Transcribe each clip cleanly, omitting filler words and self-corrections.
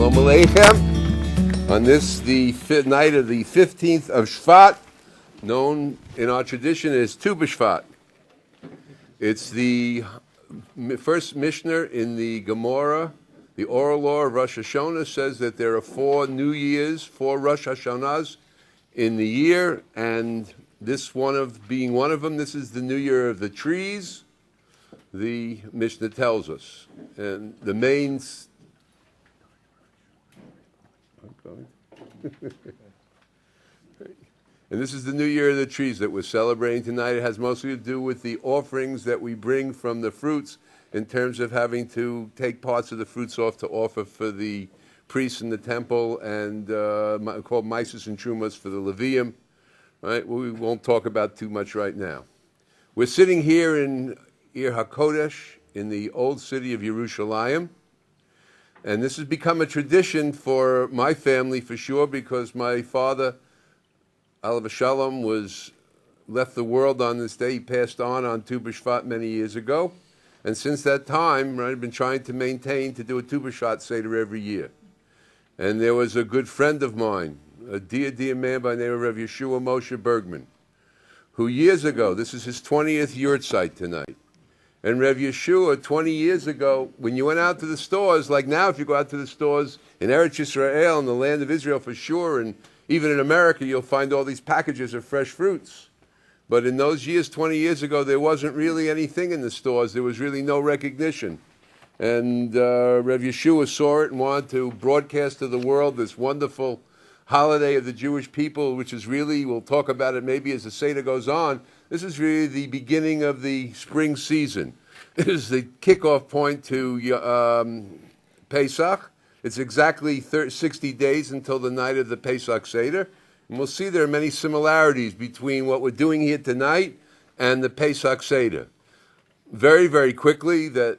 Shalom Aleichem. On this, the night of the 15th of Shvat, known in our tradition as Tu Bishvat. It's the first Mishna in the Gemara. The oral law of Rosh Hashanah says that there are 4 New Years, 4 Rosh Hashanahs in the year, and this being one of them, this is the New Year of the trees, the Mishnah tells us. And the main... And this is the New Year of the trees that we're celebrating tonight. It has mostly to do with the offerings that we bring from the fruits in terms of having to take parts of the fruits off to offer for the priests in the temple and called Mises and Trumas for the Levium. Right? We won't talk about too much right now. We're sitting here in Ir HaKodesh in the old city of Yerushalayim. And this has become a tradition for my family for sure, because my father, Alav Shalom, left the world on this day. He passed on Tu Bishvat many years ago. And since that time, I've been trying to maintain to do a Tu B'Shevat Seder every year. And there was a good friend of mine, a dear man by the name of Rav Yeshua Moshe Bergman, who years ago, this is his 20th yurtzeit tonight, and Rav Yeshua, 20 years ago, when you went out to the stores, like now if you go out to the stores in Eretz Yisrael, in the land of Israel for sure, and even in America, you'll find all these packages of fresh fruits. But in those years, 20 years ago, there wasn't really anything in the stores. There was really no recognition. And Rav Yeshua saw it and wanted to broadcast to the world this wonderful holiday of the Jewish people, which is really, we'll talk about it maybe as the Seder goes on, this is really the beginning of the spring season. It is the kickoff point to Pesach. It's exactly 60 days until the night of the Pesach Seder. And we'll see there are many similarities between what we're doing here tonight and the Pesach Seder. Very, very quickly, that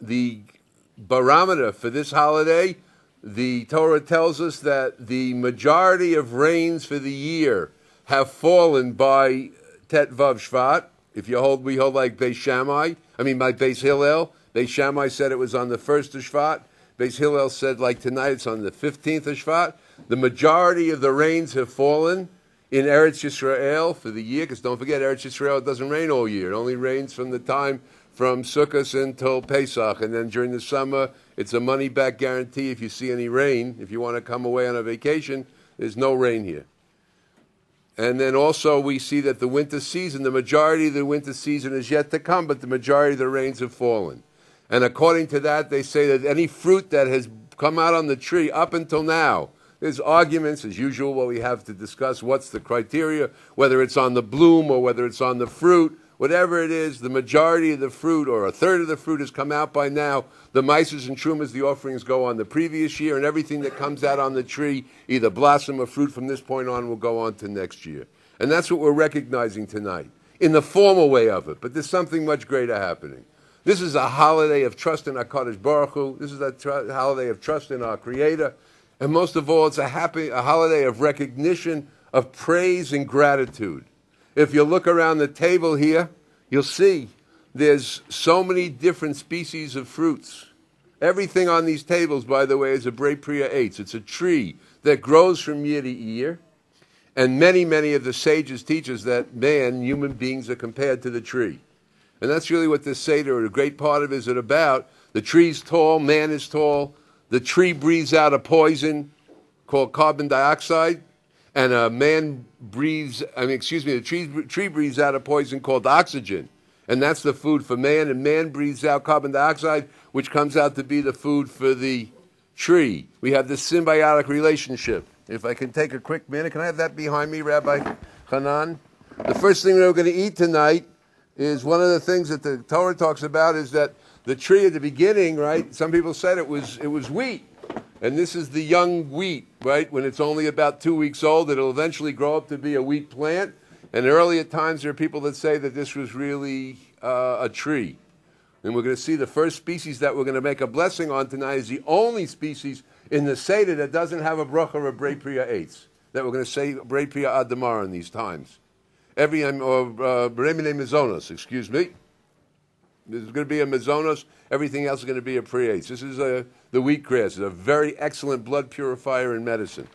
the barometer for this holiday, the Torah tells us that the majority of rains for the year have fallen by Tet Vav Shvat. We hold like Beis Shammai. By Beis Hillel. Beis Shammai said it was on the 1st of Shvat. Beis Hillel said like tonight it's on the 15th of Shvat. The majority of the rains have fallen in Eretz Yisrael for the year, because don't forget, Eretz Yisrael, it doesn't rain all year. It only rains from the time from Sukkot until Pesach, and then during the summer, it's a money-back guarantee if you see any rain. If you want to come away on a vacation, there's no rain here. And then also we see that the winter season, the majority of the winter season is yet to come, but the majority of the rains have fallen. And according to that, they say that any fruit that has come out on the tree up until now, there's arguments, as usual, what we have to discuss, what's the criteria, whether it's on the bloom or whether it's on the fruit. Whatever it is, the majority of the fruit, or a third of the fruit, has come out by now. The mices and trumas, the offerings go on the previous year, and everything that comes out on the tree, either blossom or fruit from this point on, will go on to next year. And that's what we're recognizing tonight, in the formal way of it. But there's something much greater happening. This is a holiday of trust in HaKadosh Baruch Hu. This is a holiday of trust in our Creator. And most of all, it's a holiday of recognition, of praise and gratitude. If you look around the table here, you'll see there's so many different species of fruits. Everything on these tables, by the way, is a Pri Eitz. It's a tree that grows from year to year. And many, many of the sages teach us that human beings, are compared to the tree. And that's really what this Seder, a great part of it, is about. The tree's tall, man is tall. The tree breathes out a poison called carbon dioxide. And the tree breathes out a poison called oxygen. And that's the food for man. And man breathes out carbon dioxide, which comes out to be the food for the tree. We have this symbiotic relationship. If I can take a quick minute, can I have that behind me, Rabbi Channen? The first thing we're going to eat tonight is one of the things that the Torah talks about, is that the tree at the beginning, right? Some people said it was wheat. And this is the young wheat, right? When it's only about 2 weeks old, it'll eventually grow up to be a wheat plant. And earlier times, there are people that say that this was really a tree. And we're going to see the first species that we're going to make a blessing on tonight is the only species in the Seder that doesn't have a bracha or a Pri Eitz, that we're going to say Pri Adamar in these times. Bremine Mizonos, excuse me. There's going to be a mazonos. Everything else is going to be a Pri Eitz. This is the wheatgrass. It's a very excellent blood purifier in medicine.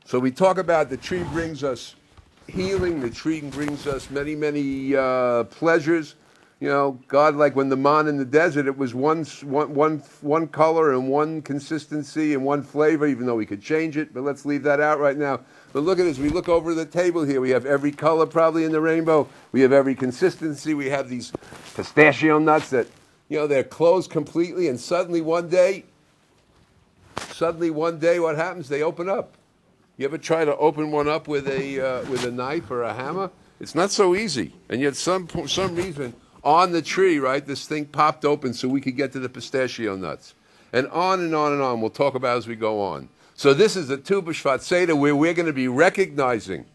So we talk about the tree brings us healing. The tree brings us many, many pleasures. You know, God, like when the man in the desert, it was one color and one consistency and one flavor, even though we could change it. But let's leave that out right now. But look at this. We look over the table here. We have every color probably in the rainbow. We have every consistency. We have these pistachio nuts that, you know, they're closed completely. And suddenly one day, what happens? They open up. You ever try to open one up with a knife or a hammer? It's not so easy. And yet some reason on the tree, right, this thing popped open so we could get to the pistachio nuts. And on and on and on. We'll talk about as we go on. So this is the Tu B'Shevat Seder where we're going to be recognizing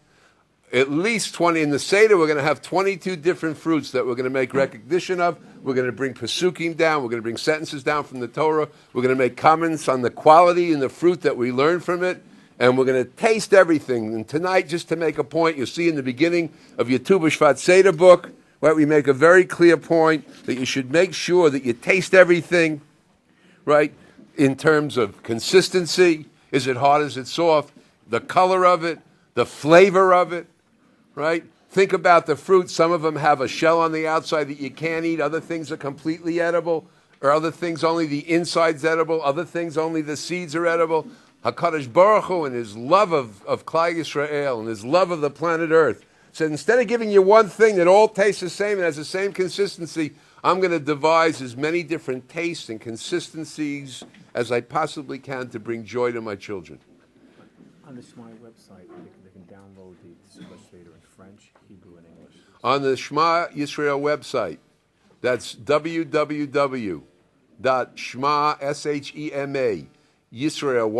at least 20. In the Seder, we're going to have 22 different fruits that we're going to make recognition of. We're going to bring Pesukim down. We're going to bring sentences down from the Torah. We're going to make comments on the quality and the fruit that we learn from it. And we're going to taste everything. And tonight, just to make a point, you'll see in the beginning of your Tu B'Shevat Seder book, right, we make a very clear point that you should make sure that you taste everything, right, in terms of consistency. Is it hard? Is it soft? The color of it, the flavor of it, right? Think about the fruit. Some of them have a shell on the outside that you can't eat. Other things are completely edible. Or other things only the inside's edible. Other things only the seeds are edible. HaKadosh Baruch Hu and his love of Klal Yisrael and his love of the planet Earth said, instead of giving you one thing that all tastes the same and has the same consistency, I'm going to devise as many different tastes and consistencies as I possibly can to bring joy to my children. On the Shema website, they can download the Tu B'Shevat Seder in French, Hebrew, and English. On the Shema Yisrael website, that's www.shema, S-H-E-M-A, Yisrael,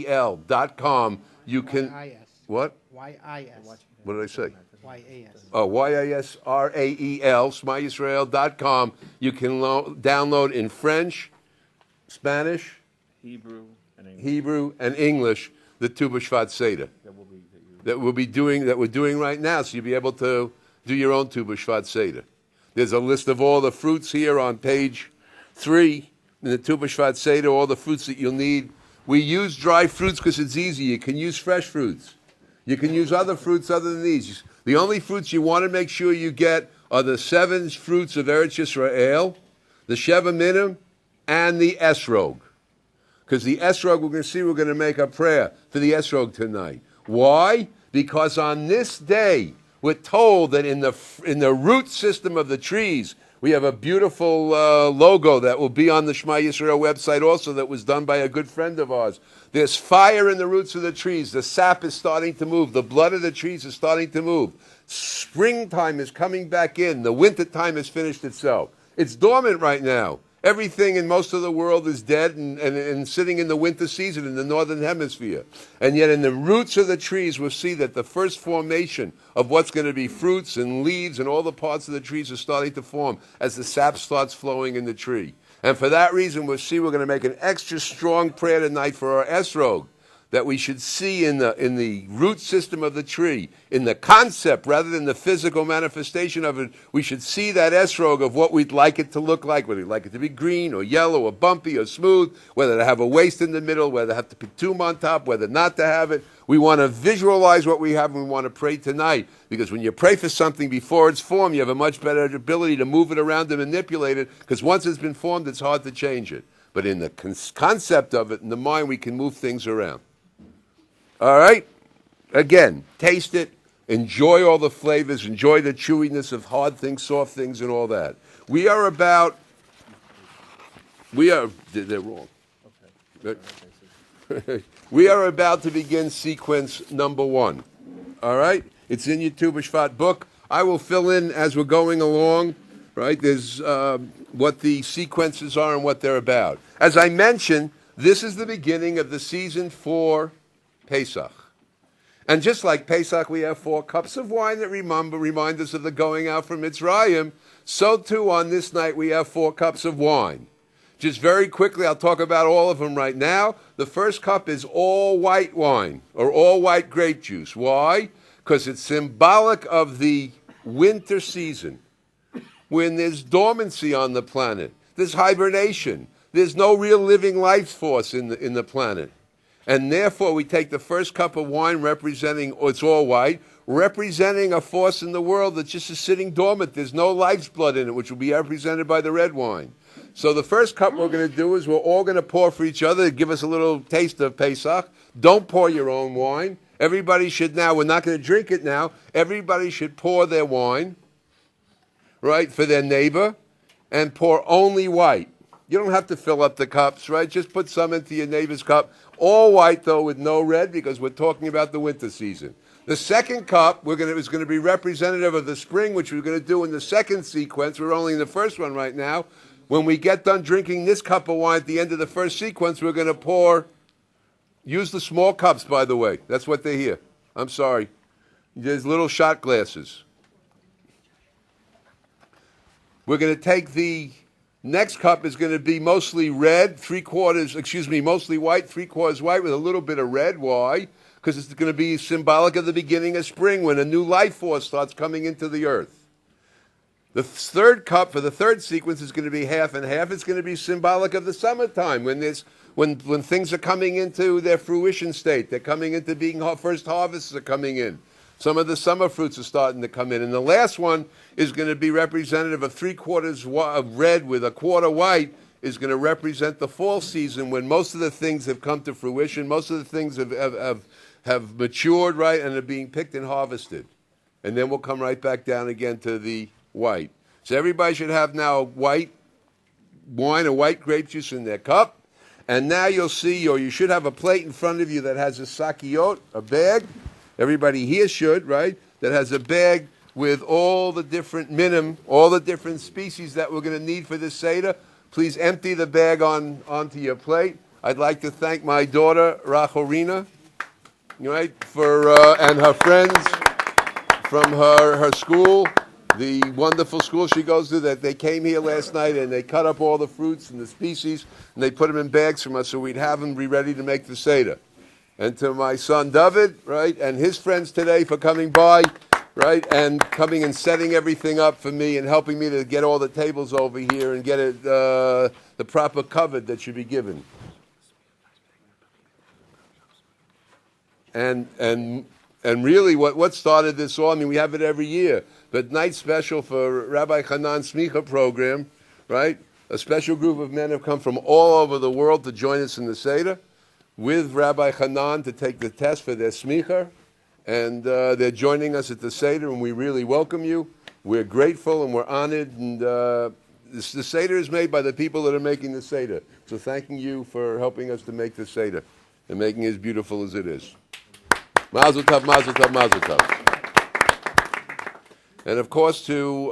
YASRAEL.com. You can... Y-I-S. What? Y-I-S. What did I say? Y-A-S. Oh, YASRAEL, ShemaYisrael.com. You can download in French, Spanish, Hebrew, and English the Tu B'Shevat Seder that we're doing right now. So you'll be able to do your own Tu B'Shevat Seder. There's a list of all the fruits here on page 3 in the Tu B'Shevat Seder, all the fruits that you'll need. We use dry fruits because it's easy. You can use fresh fruits. You can use other fruits other than these. The only fruits you want to make sure you get are the 7 fruits of Eretz Yisrael, the Sheva Minim, and the Esrog. Because the Esrog, we're going to make a prayer for the Esrog tonight. Why? Because on this day, we're told that in the root system of the trees, we have a beautiful logo that will be on the Shema Yisrael website also that was done by a good friend of ours. There's fire in the roots of the trees. The sap is starting to move. The blood of the trees is starting to move. Springtime is coming back in. The winter time has finished itself. It's dormant right now. Everything in most of the world is dead and sitting in the winter season in the northern hemisphere. And yet in the roots of the trees, we'll see that the first formation of what's going to be fruits and leaves and all the parts of the trees are starting to form as the sap starts flowing in the tree. And for that reason, we're going to make an extra strong prayer tonight for our esrog, that we should see in the root system of the tree, in the concept rather than the physical manifestation of it. We should see that esrog of what we'd like it to look like, whether we'd like it to be green or yellow or bumpy or smooth, whether to have a waist in the middle, whether to have to put tum on top, whether not to have it. We want to visualize what we have and we want to pray tonight, because when you pray for something before it's formed, you have a much better ability to move it around and manipulate it, because once it's been formed, it's hard to change it. But in the concept of it, in the mind, we can move things around. All right? Again, taste it. Enjoy all the flavors. Enjoy the chewiness of hard things, soft things, and all that. They're wrong. Okay. We are about to begin sequence number 1. All right? It's in your Tu B'Shvat book. I will fill in as we're going along. Right? There's what the sequences are and what they're about. As I mentioned, this is the beginning of the season for Pesach. And just like Pesach, we have 4 cups of wine that remind us of the going out from Mitzrayim. So too on this night we have 4 cups of wine. Just very quickly, I'll talk about all of them right now. The first cup is all white wine, or all white grape juice. Why? Because it's symbolic of the winter season. when there's dormancy on the planet. There's hibernation. There's no real living life force in the planet. And therefore, we take the first cup of wine representing, it's all white, representing a force in the world that just is sitting dormant. There's no life's blood in it, which will be represented by the red wine. So the first cup we're going to do is we're all going to pour for each other to give us a little taste of Pesach. Don't pour your own wine. Everybody should now, we're not going to drink it now, everybody should pour their wine, right, for their neighbor, and pour only white. You don't have to fill up the cups, right? Just put some into your neighbor's cup. All white, though, with no red, because we're talking about the winter season. The second cup is going to be representative of the spring, which we're going to do in the second sequence. We're only in the first one right now. When we get done drinking this cup of wine at the end of the first sequence, we're going to pour. Use the small cups, by the way. That's what they're here. I'm sorry. There's little shot glasses. We're going to take the next cup is going to be mostly red, mostly white, 3/4 white with a little bit of red. Why? Because it's going to be symbolic of the beginning of spring when a new life force starts coming into the earth. The third cup for the third sequence is going to be half and half. It's going to be symbolic of the summertime when things are coming into their fruition state. They're coming into being first harvests are coming in. Some of the summer fruits are starting to come in. And the last one is going to be representative of 3/4 of red with 1/4 white is going to represent the fall season when most of the things have come to fruition. Most of the things have matured, right, and are being picked and harvested. And then we'll come right back down again to the white. So everybody should have now white wine or white grape juice in their cup. And now you'll see, or you should have a plate in front of you that has a sakiyot, a bag. Everybody here should, right? That has a bag with all the different minim, all the different species that we're going to need for this Seder. Please empty the bag onto your plate. I'd like to thank my daughter, Racholina, right, and her friends from her school, the wonderful school she goes to, that they came here last night and they cut up all the fruits and the species and they put them in bags from us so we'd have them be ready to make the Seder. And to my son David, right, and his friends today for coming by, right, and coming and setting everything up for me and helping me to get all the tables over here and get it the proper cover that should be given. And really what started this all, I mean, we have it every year, but night special for Rabbi Channen's Smicha program, right? A special group of men have come from all over the world to join us in the Seder with Rabbi Channen to take the test for their Smicha. And they're joining us at the Seder, and we really welcome you. We're grateful and we're honored. And the Seder is made by the people that are making the Seder. So thanking you for helping us to make the Seder and making it as beautiful as it is. Mazel tov, mazel tov, mazel tov. And of course, to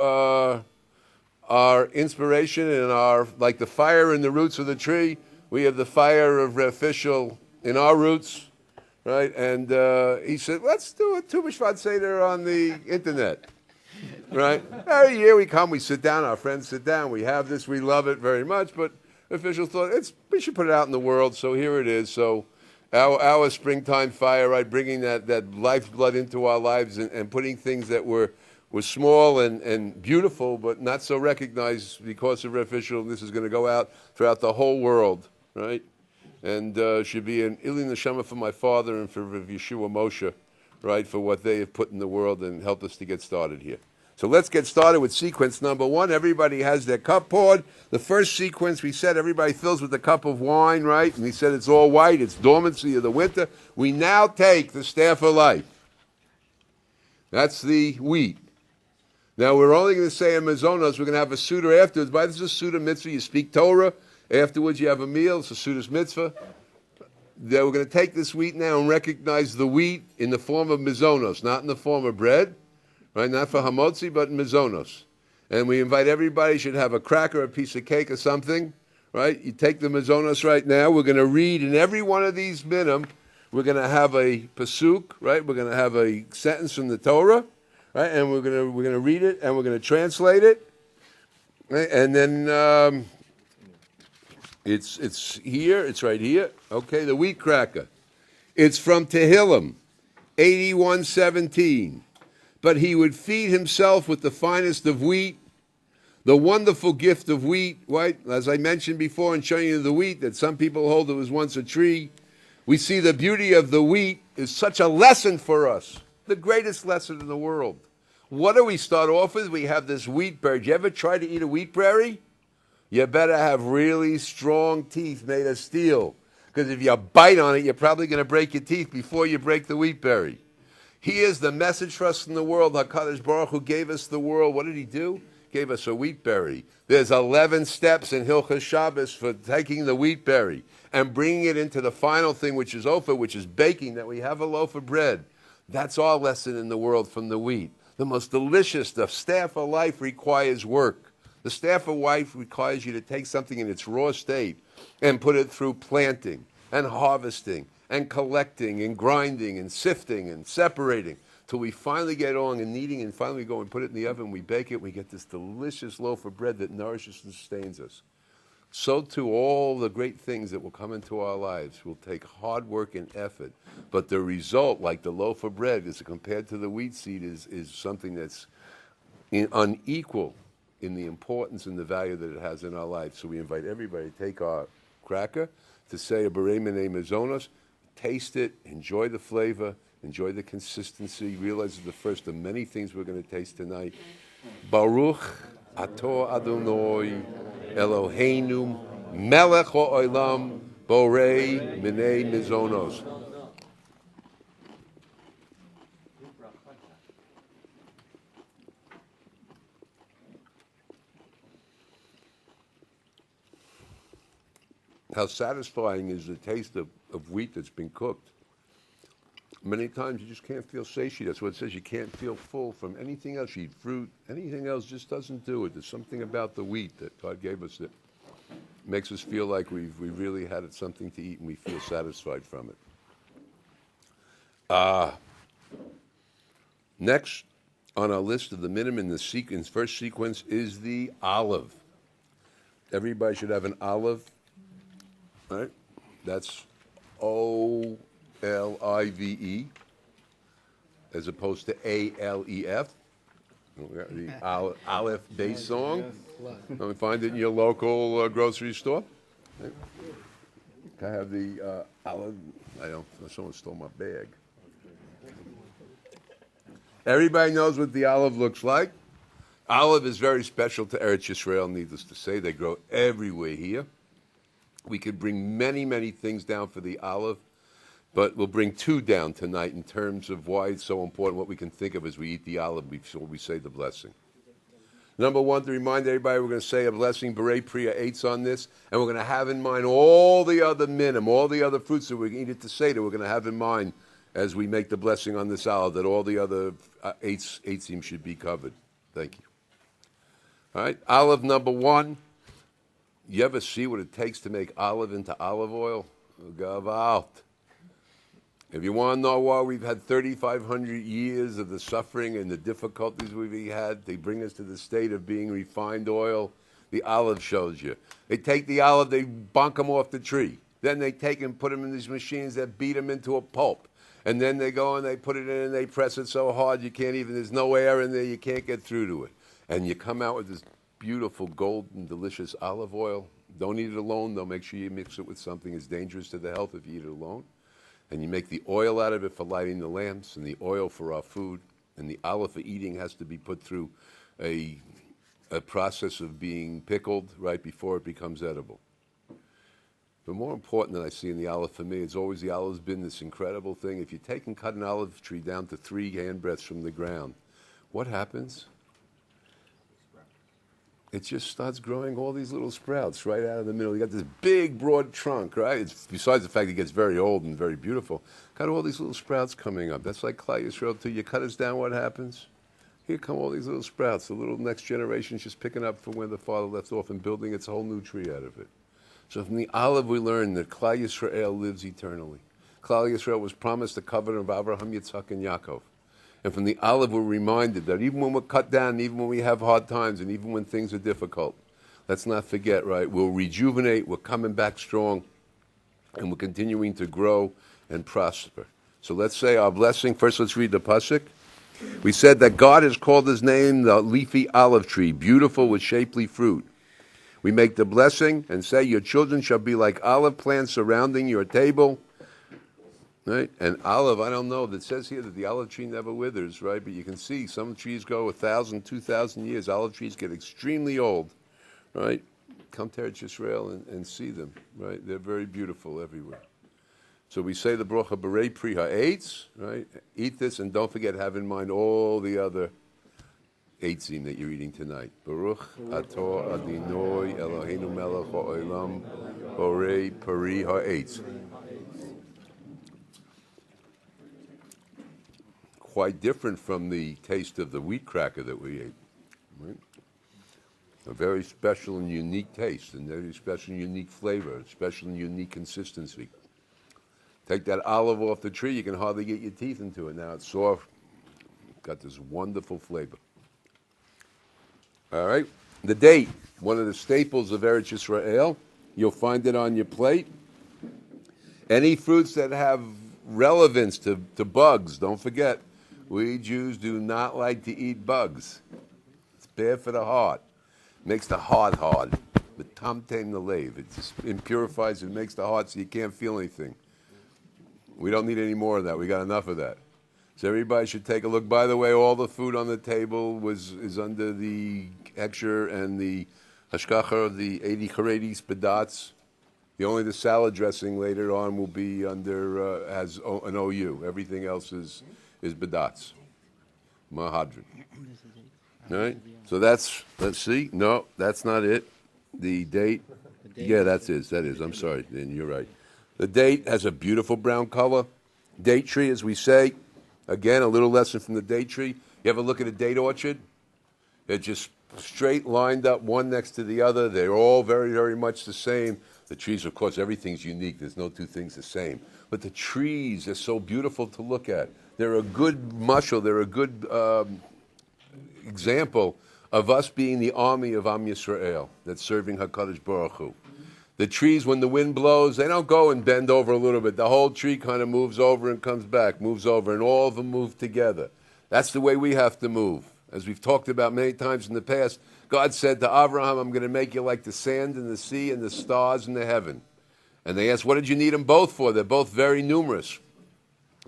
our inspiration and our, like the fire in the roots of the tree, we have the fire of Fishel in our roots, right? And he said, let's do a Tu B'Shevat Seder on the internet, right? Every year we come, we sit down, our friends sit down, we have this, we love it very much, but officials thought we should put it out in the world, so here it is. So our springtime fire, right, bringing that lifeblood into our lives and putting things that were small and beautiful, but not so recognized because of official. This is going to go out throughout the whole world, right? And should be an Ili Neshama for my father and for Yeshua Moshe, right, for what they have put in the world and helped us to get started here. So let's get started with sequence number one. Everybody has their cup poured. The first sequence, we said everybody fills with a cup of wine, right? And we said it's all white. It's dormancy of the winter. We now take the staff of life. That's the wheat. Now, we're only going to say a mazonos. We're going to have a Suda afterwards. But this is a Suda mitzvah. You speak Torah. Afterwards, you have a meal. It's a Suda's mitzvah. Then we're going to take this wheat now and recognize the wheat in the form of mazonos, not in the form of bread. Right, not for hamotzi, but mizonos. And we invite everybody should have a cracker, a piece of cake, or something. Right? You take the mizonos right now. We're going to read in every one of these minim. We're going to have a pasuk. Right? We're going to have a sentence from the Torah. Right? And we're going to read it and we're going to translate it. Right? And then it's here. It's right here. Okay. The wheat cracker. It's from Tehillim, 81:17. But he would feed himself with the finest of wheat, The wonderful gift of wheat, right? As I mentioned before in showing you the wheat, that some people hold it was once a tree. We see the beauty of the wheat is such a lesson for us, the greatest lesson in the world. What do we start off with? We have this wheat berry. Did you ever try to eat a wheat berry? You better have really strong teeth made of steel, because if you bite on it, you're probably going to break your teeth before you break the wheat berry. Here's the message for us in the world. HaKadosh Baruch Hu gave us the world. What did he do? Gave us a wheat berry. There's 11 steps in Hilchos Shabbos for taking the wheat berry and bringing it into the final thing, which is ofa, which is baking, that we have a loaf of bread. That's our lesson in the world from the wheat. The most delicious, the staff of life requires work. The staff of life requires you to take something in its raw state and put it through planting and harvesting and collecting and grinding and sifting and separating till we finally get on and kneading, and finally go and put it in the oven, we bake it, we get this delicious loaf of bread that nourishes and sustains us. So too, all the great things that will come into our lives will take hard work and effort, but the result, like the loaf of bread, is compared to the wheat seed, is something that's unequal in the importance and the value that it has in our life. So we invite everybody to take our cracker, to say a Berei Minei Mazonos, taste it, enjoy the flavor, enjoy the consistency, realize it's the first of many things we're going to taste tonight. Baruch Ato Adonai Eloheinu Melech HaOlam Borei Minei Mazonos. How satisfying is the taste of wheat that's been cooked. Many times you just can't feel satiety. That's what it says. You can't feel full from anything else. You eat fruit. Anything else just doesn't do it. There's something about the wheat that Todd gave us that makes us feel like we really had something to eat and we feel satisfied from it. Next on our list of the minimum in the first sequence is the olive. Everybody should have an olive. Right? That's Olive, as opposed to Alef. The Aleph bass song. Can we find it in your local grocery store? Can I have the olive? Someone stole my bag. Everybody knows what the olive looks like. Olive is very special to Eretz Yisrael, needless to say. They grow everywhere here. We could bring many, many things down for the olive, but we'll bring two down tonight in terms of why it's so important, what we can think of as we eat the olive before we say the blessing. Number one, to remind everybody, we're going to say a blessing, Berei Pri Eitz on this, and we're going to have in mind all the other minim, all the other fruits that we're going to eat at Seder, we're going to have in mind as we make the blessing on this olive, that all the other eitzim should be covered. Thank you. All right, olive number one. You ever see what it takes to make olive into olive oil? Gavalt. If you want to know why we've had 3,500 years of the suffering and the difficulties we've had, they bring us to the state of being refined oil. The olive shows you. They take the olive, they bonk them off the tree. Then they take and put them in these machines that beat them into a pulp. And then they go and they put it in and they press it so hard you can't even, there's no air in there, you can't get through to it. And you come out with this beautiful golden, delicious olive oil. Don't eat it alone, though. Make sure you mix it with something. It's dangerous to the health if you eat it alone. And you make the oil out of it for lighting the lamps, and the oil for our food. And the olive for eating has to be put through a process of being pickled right before it becomes edible. But more important than I see in the olive for me, it's always the olive's been this incredible thing. If you take and cut an olive tree down to 3 handbreadths from the ground, what happens? It just starts growing all these little sprouts right out of the middle. You got this big, broad trunk, right? It's, besides the fact it gets very old and very beautiful, got all these little sprouts coming up. That's like Klal Yisrael too. You cut us down, what happens? Here come all these little sprouts. The little next generation is just picking up from where the father left off and building its whole new tree out of it. So from the olive we learn that Klal Yisrael lives eternally. Klal Yisrael was promised the covenant of Abraham, Yitzhak, and Yaakov. And from the olive, we're reminded that even when we're cut down, even when we have hard times, and even when things are difficult, let's not forget, right? We'll rejuvenate, we're coming back strong, and we're continuing to grow and prosper. So let's say our blessing. First, let's read the pasuk. We said that God has called his name the leafy olive tree, beautiful with shapely fruit. We make the blessing and say, your children shall be like olive plants surrounding your table. Right? And olive, I don't know, it says here that the olive tree never withers, right? But you can see some trees go 1,000, 2,000 years. Olive trees get extremely old, right? Come to Eretz Yisrael and see them, right? They're very beautiful everywhere. So we say the bracha B'rei Pri Eitz, right? Eat this and don't forget, have in mind all the other eitzim that you're eating tonight. Baruch Atah Adonai Eloheinu Melech HaOlam Borei Pri Eitz. Quite different from the taste of the wheat cracker that we ate. Right? A very special and unique taste, and very special and unique flavor, a special and unique consistency. Take that olive off the tree, you can hardly get your teeth into it. Now it's soft, got this wonderful flavor. All right, the date, one of the staples of Eretz Yisrael. You'll find it on your plate. Any fruits that have relevance to bugs, don't forget, we Jews do not like to eat bugs. It's bad for the heart. Makes the heart hard. The tamtem the lave. It just impurifies it, makes the heart so you can't feel anything. We don't need any more of that. We got enough of that. So everybody should take a look. By the way, all the food on the table is under the hechsher and the hashkacha of the 80 charetis bedats. The salad dressing later on will be under has an OU. Everything else is bedats. Mahadran. All right. So let's see. No, that's not it. The date. Yeah, that is. I'm sorry. Then you're right. The date has a beautiful brown color. Date tree, as we say. Again, a little lesson from the date tree. You ever look at a date orchard? They're just straight lined up, one next to the other. They're all very, very much the same. The trees, of course, everything's unique. There's no two things the same. But the trees are so beautiful to look at. They're a good mushal. They're a good example of us being the army of Am Yisrael that's serving HaKadosh Baruch Hu. The trees, when the wind blows, they don't go and bend over a little bit. The whole tree kind of moves over and comes back, moves over, and all of them move together. That's the way we have to move. As we've talked about many times in the past, God said to Abraham, I'm going to make you like the sand in the sea and the stars in the heaven. And they asked, what did you need them both for? They're both very numerous.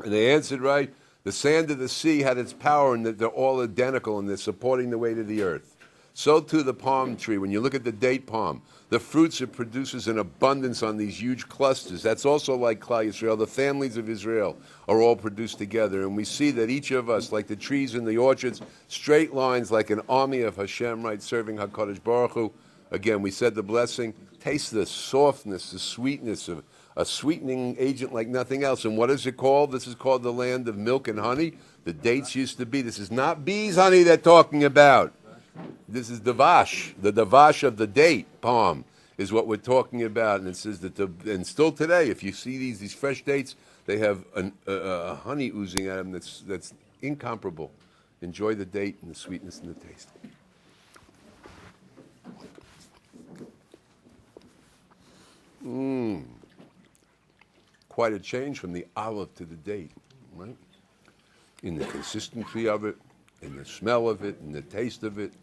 And they answered, right, the sand of the sea had its power in that they're all identical and they're supporting the weight of the earth. So too the palm tree. When you look at the date palm, the fruits it produces in abundance on these huge clusters. That's also like Klal Yisrael. The families of Israel are all produced together. And we see that each of us, like the trees in the orchards, straight lines like an army of Hashem, right, serving HaKadosh Baruch Hu. Again, we said the blessing. Taste the softness, the sweetness of a sweetening agent like nothing else. And what is it called? This is called the land of milk and honey. The dates used to be. This is not bees' honey they're talking about. This is davash. The davash of the date palm is what we're talking about. And it says that, and still today, if you see these fresh dates, they have a honey oozing at them that's incomparable. Enjoy the date and the sweetness and the taste. Quite a change from the olive to the date, right? In the consistency of it, in the smell of it, in the taste of it.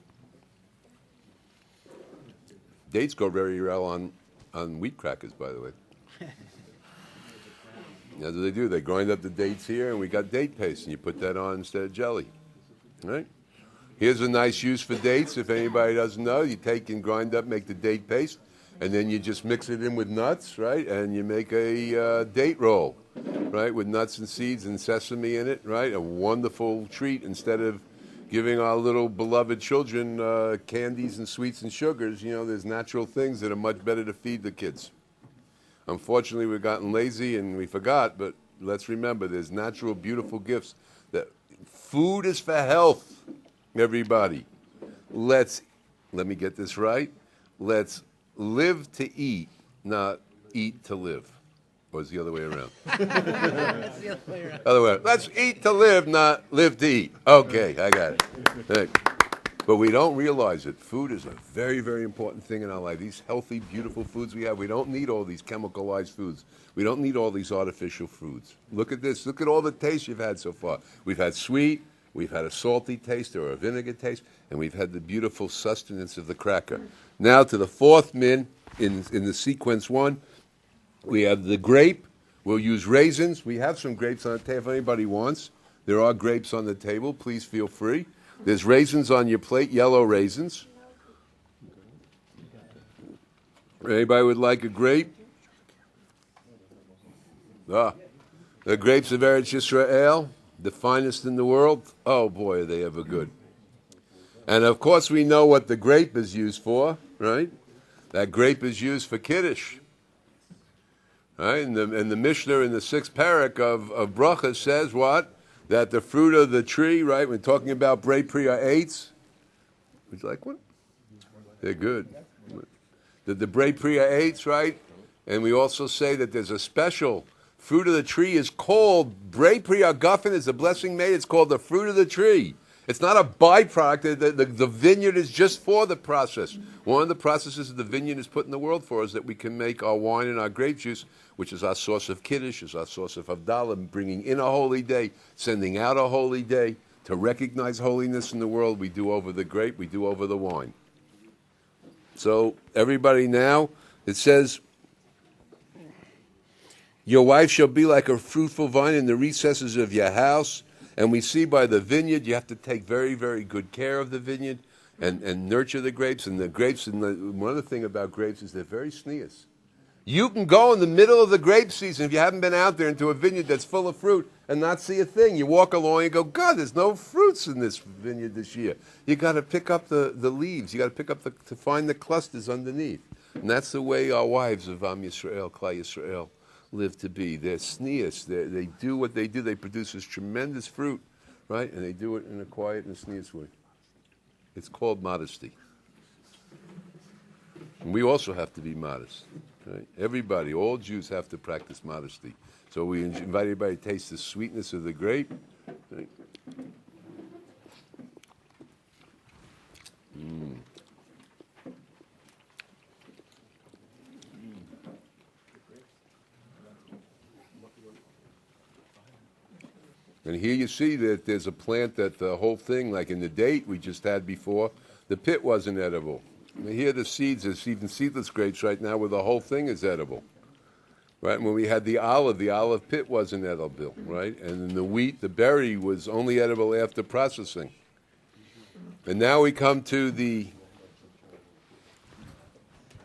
Dates go very well on wheat crackers, by the way. That's what they do. They grind up the dates here, and we got date paste, and you put that on instead of jelly, right? Here's a nice use for dates. If anybody doesn't know, you take and grind up, make the date paste, and then you just mix it in with nuts, right? And you make a date roll, right, with nuts and seeds and sesame in it, right? A wonderful treat instead of giving our little beloved children candies and sweets and sugars. You know, there's natural things that are much better to feed the kids. Unfortunately, we've gotten lazy and we forgot, but let's remember there's natural, beautiful gifts. That food is for health, everybody. Let me get this right. Let's live to eat, not eat to live. Or is it the other way around? That's the other way around. Other way. Let's eat to live, not live to eat. Okay, I got it. Hey. But we don't realize it. Food is a very, very important thing in our life. These healthy, beautiful foods we have, we don't need all these chemicalized foods. We don't need all these artificial foods. Look at this. Look at all the taste you've had so far. We've had sweet, we've had a salty taste or a vinegar taste, and we've had the beautiful sustenance of the cracker. Now to the fourth min in the sequence 1, we have the grape. We'll use raisins. We have some grapes on the table if anybody wants. There are grapes on the table. Please feel free. There's raisins on your plate, yellow raisins. Anybody would like a grape? The grapes of Eretz Yisrael, the finest in the world. Oh boy, are they ever good. And of course we know what the grape is used for, right? That grape is used for Kiddush. Right? And the Mishnah in the 6th parak of Bracha says what? That the fruit of the tree, right? We're talking about Pri Eitz. Would you like one? They're good. The Pri Eitz, right? And we also say that there's a special fruit of the tree is called Pri Agafen is a blessing made. It's called the fruit of the tree. It's not a byproduct. The vineyard is just for the process. One of the processes that the vineyard is put in the world for is that we can make our wine and our grape juice, which is our source of Kiddush, is our source of Havdalah, bringing in a holy day, sending out a holy day to recognize holiness in the world. We do over the grape, we do over the wine. So everybody now, it says, your wife shall be like a fruitful vine in the recesses of your house. And we see by the vineyard, you have to take very, very good care of the vineyard and nurture the grapes. And the grapes, one other thing about grapes is they're very sneeze. You can go in the middle of the grape season, if you haven't been out there, into a vineyard that's full of fruit and not see a thing. You walk along and go, God, there's no fruits in this vineyard this year. You got to pick up the leaves. You got to pick up to find the clusters underneath. And that's the way our wives of Am Yisrael, Klal Yisrael, live to be. They're sneeze. They do what they do. They produce this tremendous fruit, right? And they do it in a quiet and sneeze way. It's called modesty. And we also have to be modest. Right? Everybody, all Jews have to practice modesty. So we invite everybody to taste the sweetness of the grape. Right? And here you see that there's a plant that the whole thing, like in the date we just had before, the pit wasn't edible. And here the seeds, there's even seedless grapes right now where the whole thing is edible. Right? And when we had the olive pit wasn't edible, right? And then the wheat, the berry was only edible after processing. And now we come to the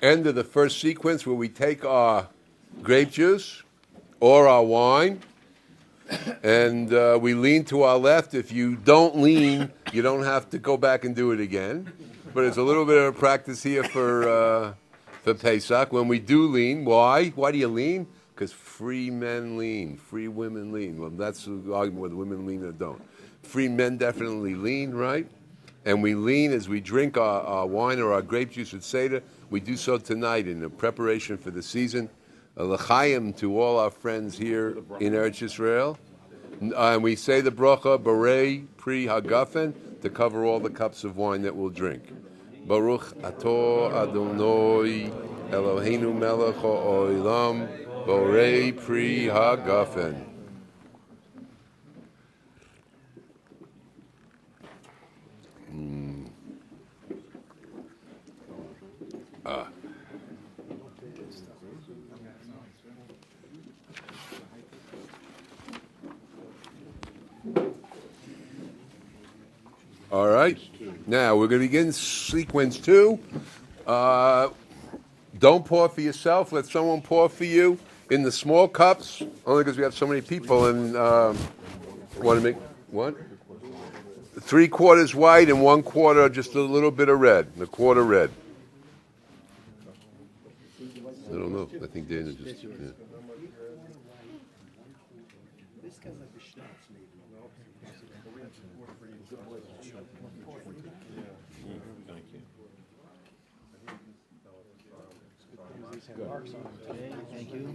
end of the first sequence where we take our grape juice or our wine, and we lean to our left. If you don't lean, you don't have to go back and do it again. But it's a little bit of a practice here for Pesach. When we do lean, why? Why do you lean? Because free men lean, free women lean. Well, that's the argument whether women lean or don't. Free men definitely lean, right? And we lean as we drink our wine or our grape juice with Seder. We do so tonight in the preparation for the season. A l'chaim to all our friends here in Eretz Yisrael. And we say the bracha, Barei Pri Hagafen, to cover all the cups of wine that we'll drink. Baruch Ato Adonai Eloheinu Melech HaOlam Barei Pri Hagafen. All right. Now, we're going to begin sequence 2. Don't pour for yourself. Let someone pour for you in the small cups, only because we have so many people. And want to make, what? 3/4 white and 1/4 just a little bit of red, a quarter red. I don't know. I think Dana just... Yeah. Thank you.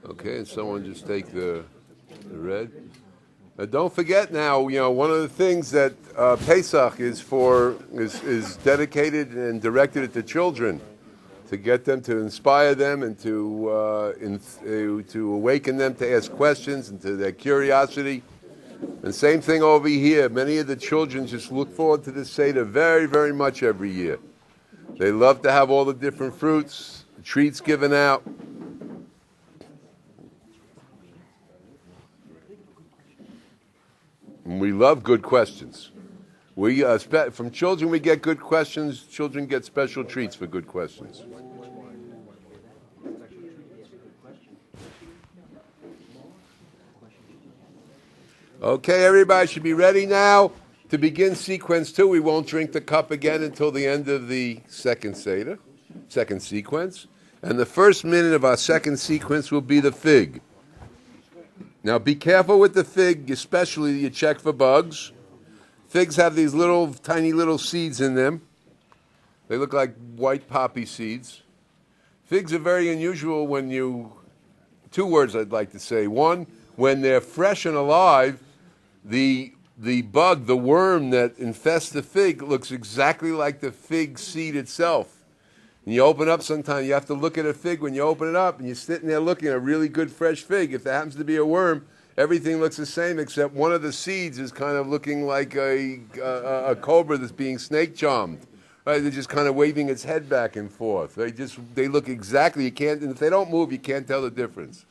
Okay, and someone just take the red. Don't forget now, one of the things that Pesach is for is dedicated and directed at the children, to get them, to inspire them, and to awaken them to ask questions and to their curiosity. And same thing over here. Many of the children just look forward to this Seder very, very much every year. They love to have all the different fruits, treats given out. And we love good questions. From children we get good questions. Children get special treats for good questions. Okay, everybody should be ready now to begin sequence 2. We won't drink the cup again until the end of the second Seder, second sequence. And the first minute of our second sequence will be the fig. Now be careful with the fig, especially you check for bugs. Figs have these little, tiny little seeds in them. They look like white poppy seeds. Figs are very unusual when two words I'd like to say. One, when they're fresh and alive, the bug, the worm that infests the fig looks exactly like the fig seed itself. And you open up sometime, you have to look at a fig when you open it up, and you're sitting there looking at a really good fresh fig. If there happens to be a worm, everything looks the same except one of the seeds is kind of looking like a cobra that's being snake charmed. Right? They're just kind of waving its head back and forth. They look exactly, and if they don't move, you can't tell the difference.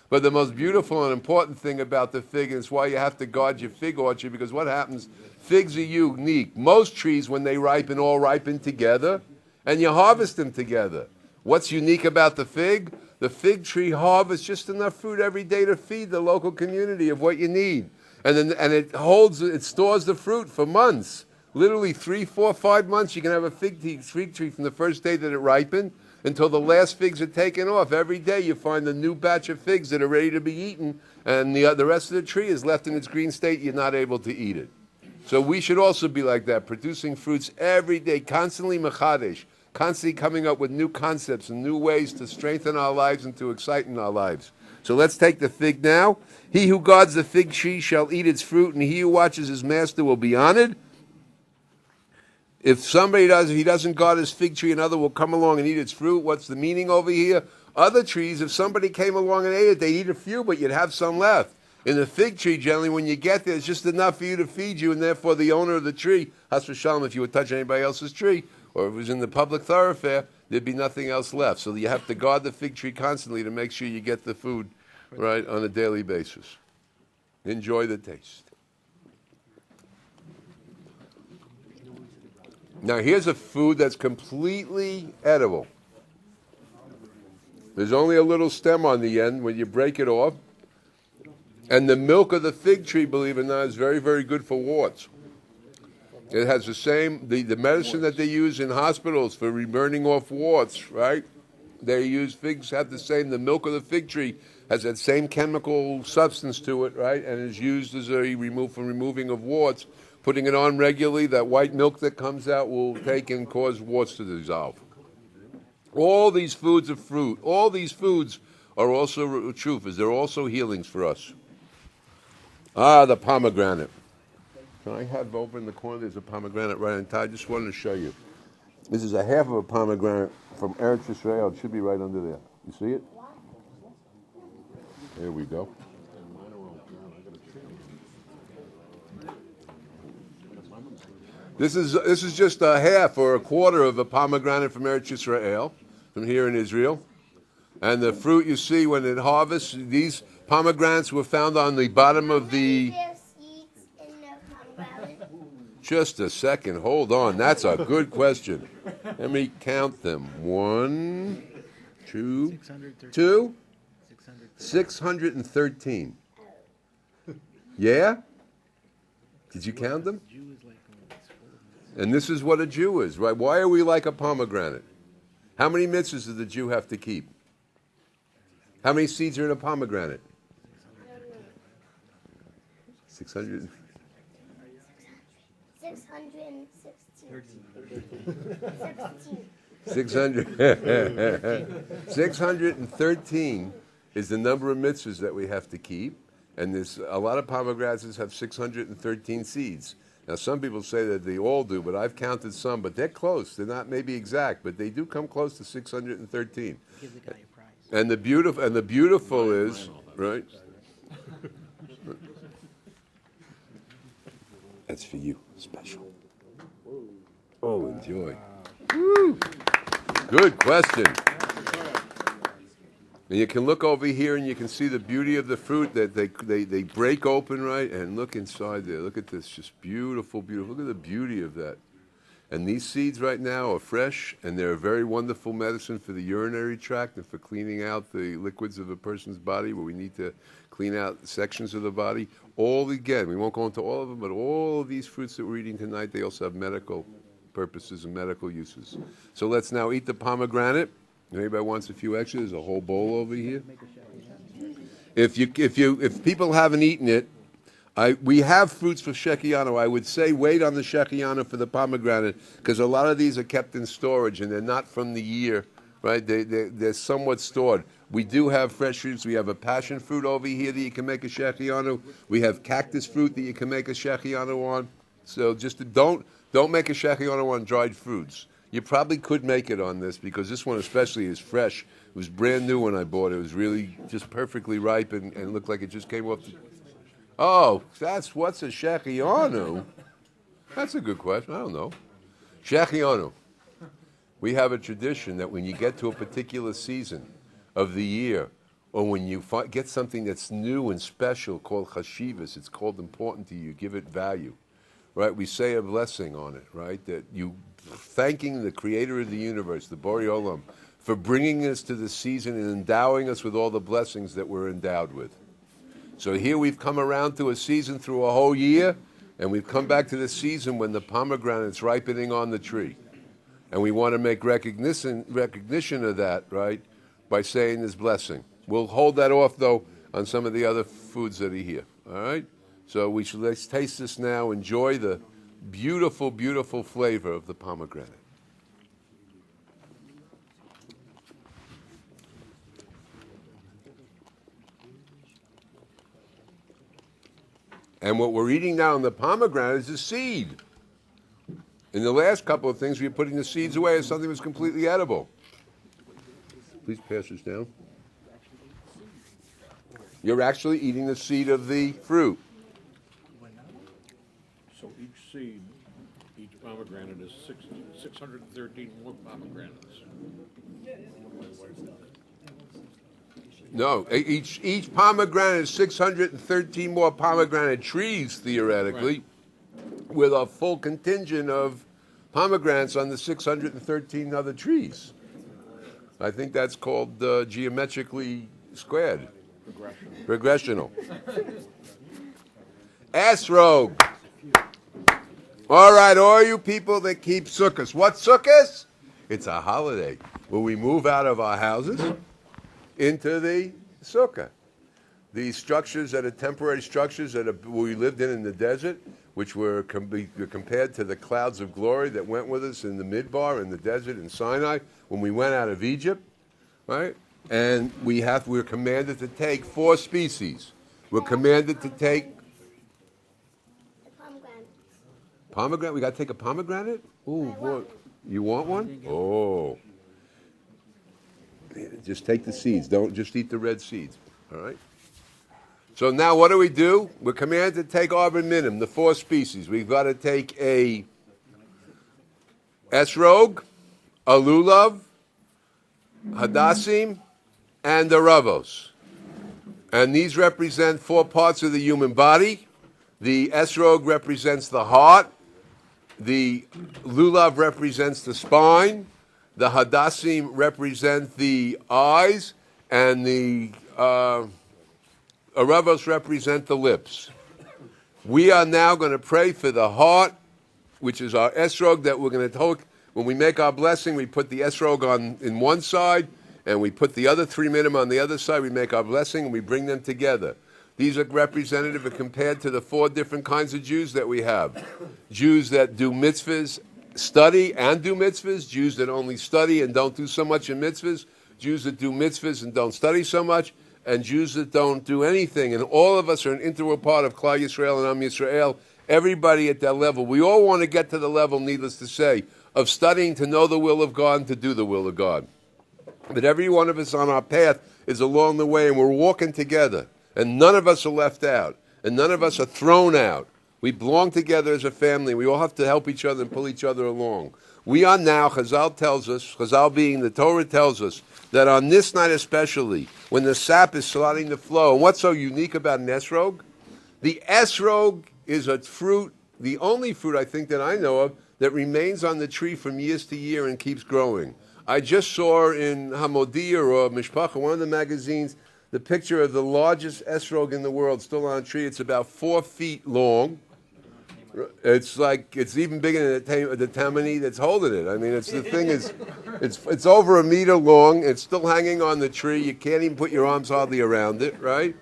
But the most beautiful and important thing about the fig, and it's why you have to guard your fig orchard, because what happens, figs are unique. Most trees, when they ripen, all ripen together, and you harvest them together. What's unique about the fig? The fig tree harvests just enough fruit every day to feed the local community of what you need. And it stores the fruit for months. Literally 3, 4, 5 months, you can have a fig tree from the first day that it ripened until the last figs are taken off. Every day you find a new batch of figs that are ready to be eaten, and the rest of the tree is left in its green state. You're not able to eat it. So we should also be like that, producing fruits every day, constantly mechadesh, constantly coming up with new concepts and new ways to strengthen our lives and to excite in our lives. So let's take the fig now. He who guards the fig tree shall eat its fruit, and he who watches his master will be honored. If he doesn't guard his fig tree, another will come along and eat its fruit. What's the meaning over here? Other trees, if somebody came along and ate it, they'd eat a few, but you'd have some left. In the fig tree, generally, when you get there, it's just enough for you to feed you, and therefore the owner of the tree, Shalom, if you would touch anybody else's tree, or if it was in the public thoroughfare, there'd be nothing else left. So you have to guard the fig tree constantly to make sure you get the food right on a daily basis. Enjoy the taste. Now here's a food that's completely edible. There's only a little stem on the end when you break it off. And the milk of the fig tree, believe it or not, is very, very good for warts. It has the same, the medicine that they use in hospitals for burning off warts, right? Figs have the same, the milk of the fig tree has that same chemical substance to it, right? And is used as a removing of warts. Putting it on regularly, that white milk that comes out will take and cause warts to dissolve. All these foods are fruit. All these foods are also trufas. They're also healings for us. The pomegranate. Can I have over in the corner? There's a pomegranate right on top. I just wanted to show you. This is a half of a pomegranate from Eretz Israel. It should be right under there. You see it? There we go. This is just a half or a quarter of a pomegranate from Eretz Israel, from here in Israel. And the fruit you see when it harvests, these pomegranates were found on the bottom of the... Just a second, hold on. That's a good question. Let me count them. 1, 2, 2, 613. Yeah? Did you count them? And this is what a Jew is, right? Why are we like a pomegranate? How many mitzvahs does the Jew have to keep? How many seeds are in a pomegranate? 600. 613 is the number of mitzvahs that we have to keep. And there's a lot of pomegranates have 613 seeds. Now, some people say that they all do, but I've counted some, but they're close. They're not maybe exact, but they do come close to 613. Give the guy a prize. And the beautiful is, right? That's for you, special. Oh, enjoy. Woo. Good question. And you can look over here and you can see the beauty of the fruit that they break open, right? And look inside there. Look at this. Just beautiful, beautiful. Look at the beauty of that. And these seeds right now are fresh, and they're a very wonderful medicine for the urinary tract and for cleaning out the liquids of a person's body where we need to clean out sections of the body. All, again, we won't go into all of them, but all of these fruits that we're eating tonight, they also have medical purposes and medical uses. So let's now eat the pomegranate. If anybody wants a few extra, there's a whole bowl over here. If people haven't eaten it, we have fruits for Shechianu. I would say wait on the Shechianu for the pomegranate because a lot of these are kept in storage and they're not from the year, right? They're somewhat stored. We do have fresh fruits. We have a passion fruit over here that you can make a Shechianu. We have cactus fruit that you can make a Shechianu on. So just don't make a Shechianu on dried fruits. You probably could make it on this because this one especially is fresh. It was brand new when I bought it. It was really just perfectly ripe and looked like it just came off the... Oh, what's a Shechianu? That's a good question. I don't know. Shechianu. We have a tradition that when you get to a particular season of the year, or when you get something that's new and special called chashivas, it's called important to you, give it value, right? We say a blessing on it, right? That you thanking the creator of the universe, the Borei Olam, for bringing us to the season and endowing us with all the blessings that we're endowed with. So here we've come around to a season through a whole year, and we've come back to the season when the pomegranate's ripening on the tree. And we want to make recognition of that, right, by saying this blessing. We'll hold that off, though, on some of the other foods that are here, all right? So let's taste this now. Enjoy the beautiful, beautiful flavor of the pomegranate. And what we're eating now in the pomegranate is a seed. In the last couple of things, we were putting the seeds away as something that was completely edible. Please pass this down. You're actually eating the seed of the fruit. So each seed, each pomegranate is 613 more pomegranates. No, each pomegranate is 613 more pomegranate trees, theoretically, with a full contingent of pomegranates on the 613 other trees. I think that's called geometrically squared. Regressional. Esrog. All right, all you people that keep sukkahs. What's sukkahs? It's a holiday where we move out of our houses into the sukkah. These structures that are temporary structures that we lived in the desert, which were compared to the clouds of glory that went with us in the Midbar, in the desert, in Sinai, when we went out of Egypt, right? And we're commanded to take 4 species. We're commanded to take... Pomegranate? We got to take a pomegranate? Ooh, boy. You want one? Oh. Just take the seeds. Don't just eat the red seeds. All right? So now what do? We're commanded to take arbon minim, the 4 species. We've got to take a esrog, a lulav, hadassim, and a ravos. And these represent 4 parts of the human body. The esrog represents the heart. The lulav represents the spine. The hadassim represent the eyes. And the aravos represent the lips. We are now going to pray for the heart, which is our esrog that we're going to take. When we make our blessing, we put the esrog in one side, and we put the other 3 minim on the other side. We make our blessing, and we bring them together. These are representative and compared to the 4 different kinds of Jews that we have. Jews that do mitzvahs, study and do mitzvahs. Jews that only study and don't do so much in mitzvahs. Jews that do mitzvahs and don't study so much. And Jews that don't do anything. And all of us are an integral part of Klal Yisrael and Am Yisrael. Everybody at that level. We all want to get to the level, needless to say, of studying to know the will of God and to do the will of God. But every one of us on our path is along the way, and we're walking together. And none of us are left out. And none of us are thrown out. We belong together as a family. We all have to help each other and pull each other along. We are now, Chazal tells us, Chazal being the Torah tells us, that on this night especially, when the sap is starting to flow, and what's so unique about an esrog? The esrog is a fruit, the only fruit I think that I know of, that remains on the tree from years to year and keeps growing. I just saw in Hamodia or Mishpacha, one of the magazines, the picture of the largest esrog in the world still on a tree. It's about 4 feet long. It's like, it's even bigger than the Tammany that's holding it. I mean, the thing is, it's over 1 meter long. It's still hanging on the tree. You can't even put your arms hardly around it, right?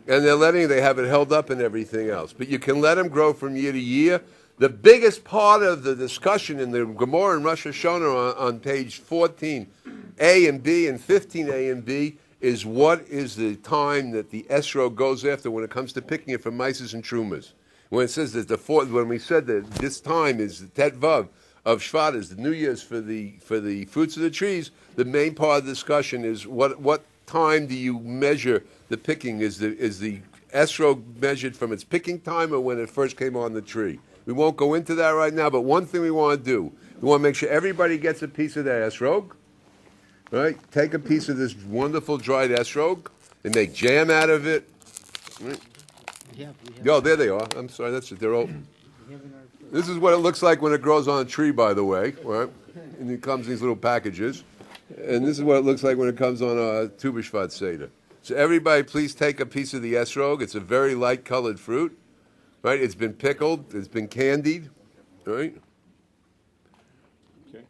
And they have it held up and everything else. But you can let them grow from year to year. The biggest part of the discussion in the Gemara and Rosh Hashanah on page 14, A and B, and 15A and B, is what is the time that the esrog goes after when it comes to picking it for mices and trumas. When it says that when we said that this time is the Tet Vav of Shvat, is the New Year's for the fruits of the trees, the main part of the discussion is what time do you measure the picking? Is the esrog measured from its picking time or when it first came on the tree? We won't go into that right now, but one thing we want to do, we want to make sure everybody gets a piece of that esrog, right? Take a piece of this wonderful dried esrog and make jam out of it. Right? Oh, there they are. I'm sorry, that's it. They're open. This is what it looks like when it grows on a tree, by the way, right? And it comes in these little packages. And this is what it looks like when it comes on a Tu B'Shevat Seder. So everybody, please take a piece of the esrog. It's a very light-colored fruit, right? It's been pickled. It's been candied, right? Okay.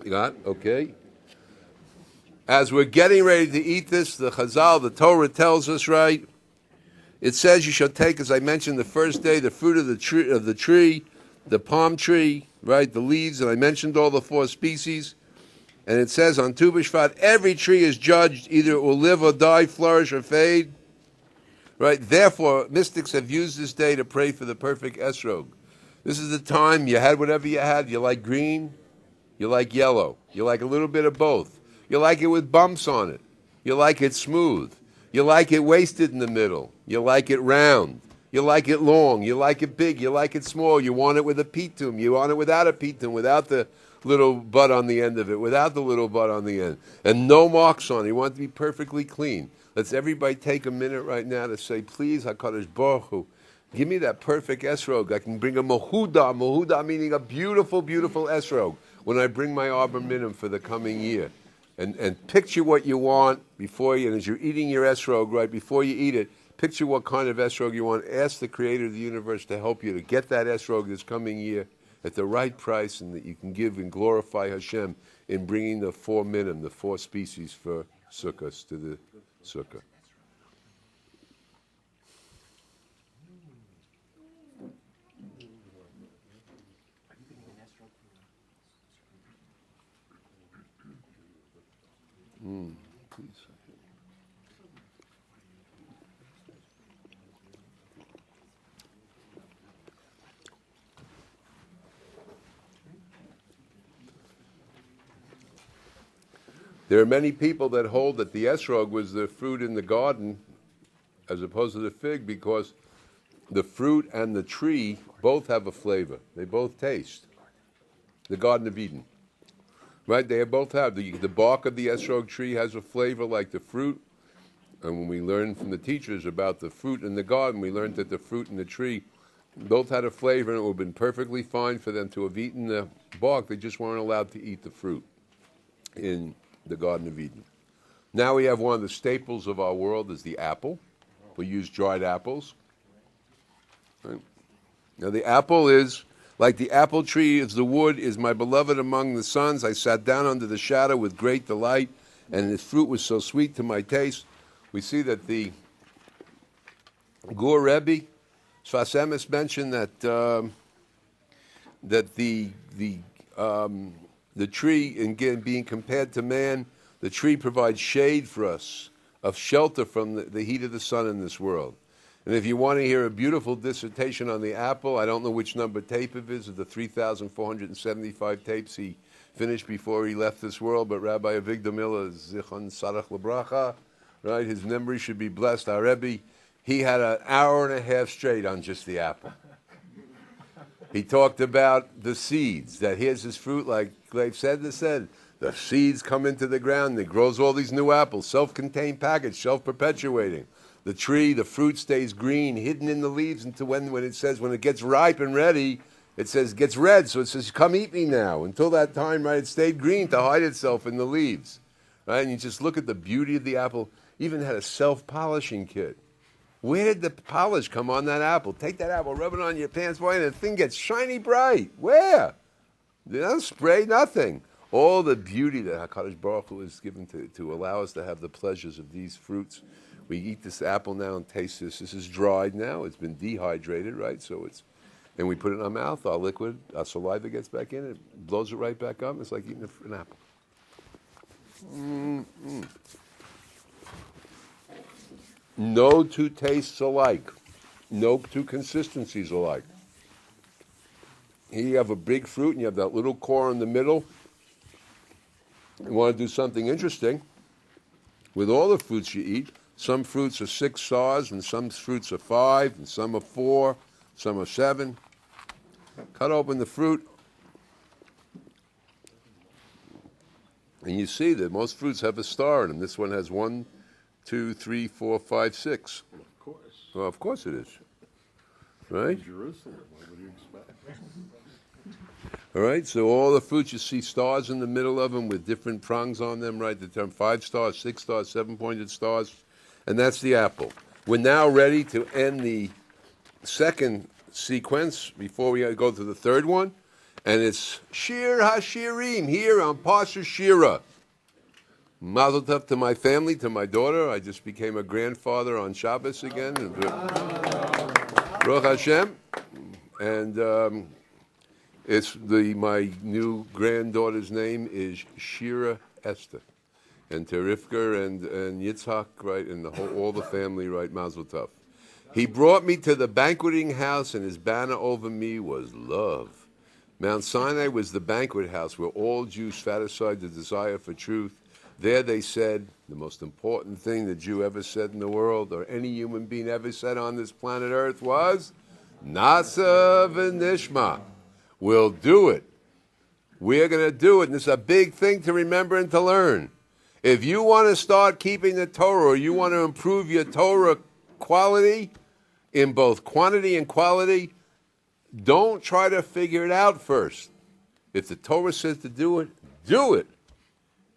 You got it? Okay. As we're getting ready to eat this, the Chazal, the Torah tells us, right? It says you shall take, as I mentioned the first day, the fruit of the tree, the palm tree, right, the leaves, and I mentioned all the 4 species. And it says on Tu Bishvat, every tree is judged, either it will live or die, flourish or fade. Right? Therefore, mystics have used this day to pray for the perfect esrog. This is the time you had whatever you had. You like green, you like yellow, you like a little bit of both. You like it with bumps on it. You like it smooth. You like it wasted in the middle. You like it round. You like it long. You like it big. You like it small. You want it with a pitum. You want it without a pitum, without the little bud on the end of it, without the little bud on the end. And no marks on it. You want it to be perfectly clean. Let's everybody take a minute right now to say, please, HaKadosh Baruch Hu, give me that perfect esrog. I can bring a mohuda meaning a beautiful, beautiful esrog, when I bring my arbor minim for the coming year. And picture what you want before you, and as you're eating your esrog, right, before you eat it, picture what kind of esrog you want. Ask the Creator of the universe to help you to get that esrog this coming year at the right price, and that you can give and glorify Hashem in bringing the 4 minim, the 4 species for sukkahs to the sukkah. Please. There are many people that hold that the esrog was the fruit in the garden as opposed to the fig, because the fruit and the tree both have a flavor. They both taste. The Garden of Eden. Right? They both have. The bark of the esrog tree has a flavor like the fruit. And when we learned from the teachers about the fruit in the garden, we learned that the fruit and the tree both had a flavor, and it would have been perfectly fine for them to have eaten the bark. They just weren't allowed to eat the fruit in the Garden of Eden. Now we have one of the staples of our world is the apple. We use dried apples. Right? Now the apple is, like the apple tree is the wood, is my beloved among the sons. I sat down under the shadow with great delight, and its fruit was so sweet to my taste. We see that the Gur Rebbe, Sfas Emes, mentioned that the tree, again, being compared to man, the tree provides shade for us, of shelter from the heat of the sun in this world. And if you want to hear a beautiful dissertation on the apple, I don't know which number tape it is, of the 3,475 tapes he finished before he left this world, but Rabbi Avigdor Miller, Zichron Sarach Lebracha, right, his memory should be blessed. Our Rebbe He had an hour and a half straight on just the apple. He talked about the seeds, that here's this fruit, like Glaive said, the seeds come into the ground, and it grows all these new apples, self-contained package, self-perpetuating. The tree, the fruit stays green, hidden in the leaves until when it says, when it gets ripe and ready, it says, gets red, so it says, come eat me now. Until that time, right, it stayed green to hide itself in the leaves. Right, and you just look at the beauty of the apple. Even had a self-polishing kit. Where did the polish come on that apple? Take that apple, rub it on your pants, boy, and the thing gets shiny bright. Where? They don't spray, nothing. All the beauty that HaKadosh Baruch Hu is given to allow us to have the pleasures of these fruits. We eat this apple now and taste this. This is dried now. It's been dehydrated, right? So it's, and we put it in our mouth, our liquid, our saliva gets back in, it blows it right back up. It's like eating an apple. Mm-mm. No two tastes alike. No two consistencies alike. Here you have a big fruit and you have that little core in the middle. You want to do something interesting. With all the fruits you eat, some fruits are 6 stars and some fruits are 5 and some are 4, some are 7. Cut open the fruit and you see that most fruits have a star in them. This one has 1, 2, 3, 4, 5, 6. Of course. Well, of course it is. Right? Jerusalem, what would you expect? All right, so all the fruits, you see stars in the middle of them with different prongs on them, right? The term 5 stars, 6 stars, 7-pointed stars. And that's the apple. We're now ready to end the second sequence before we go to the third one. And it's Shir HaShirim here on Parsha Shira. Mazel tov to my family, to my daughter. I just became a grandfather on Shabbos again. Baruch Hashem. And it's my new granddaughter's name is Shira Esther. And to Rivka and Yitzhak, right, and all the family, right, Mazel tov. He brought me to the banqueting house, and his banner over me was love. Mount Sinai was the banquet house where all Jews satisfied the desire for truth. There they said, the most important thing the Jew ever said in the world, or any human being ever said on this planet Earth was, Nasa v'nishma. We'll do it. We're going to do it, and it's a big thing to remember and to learn. If you want to start keeping the Torah, or you want to improve your Torah quality, in both quantity and quality, don't try to figure it out first. If the Torah says to do it, do it.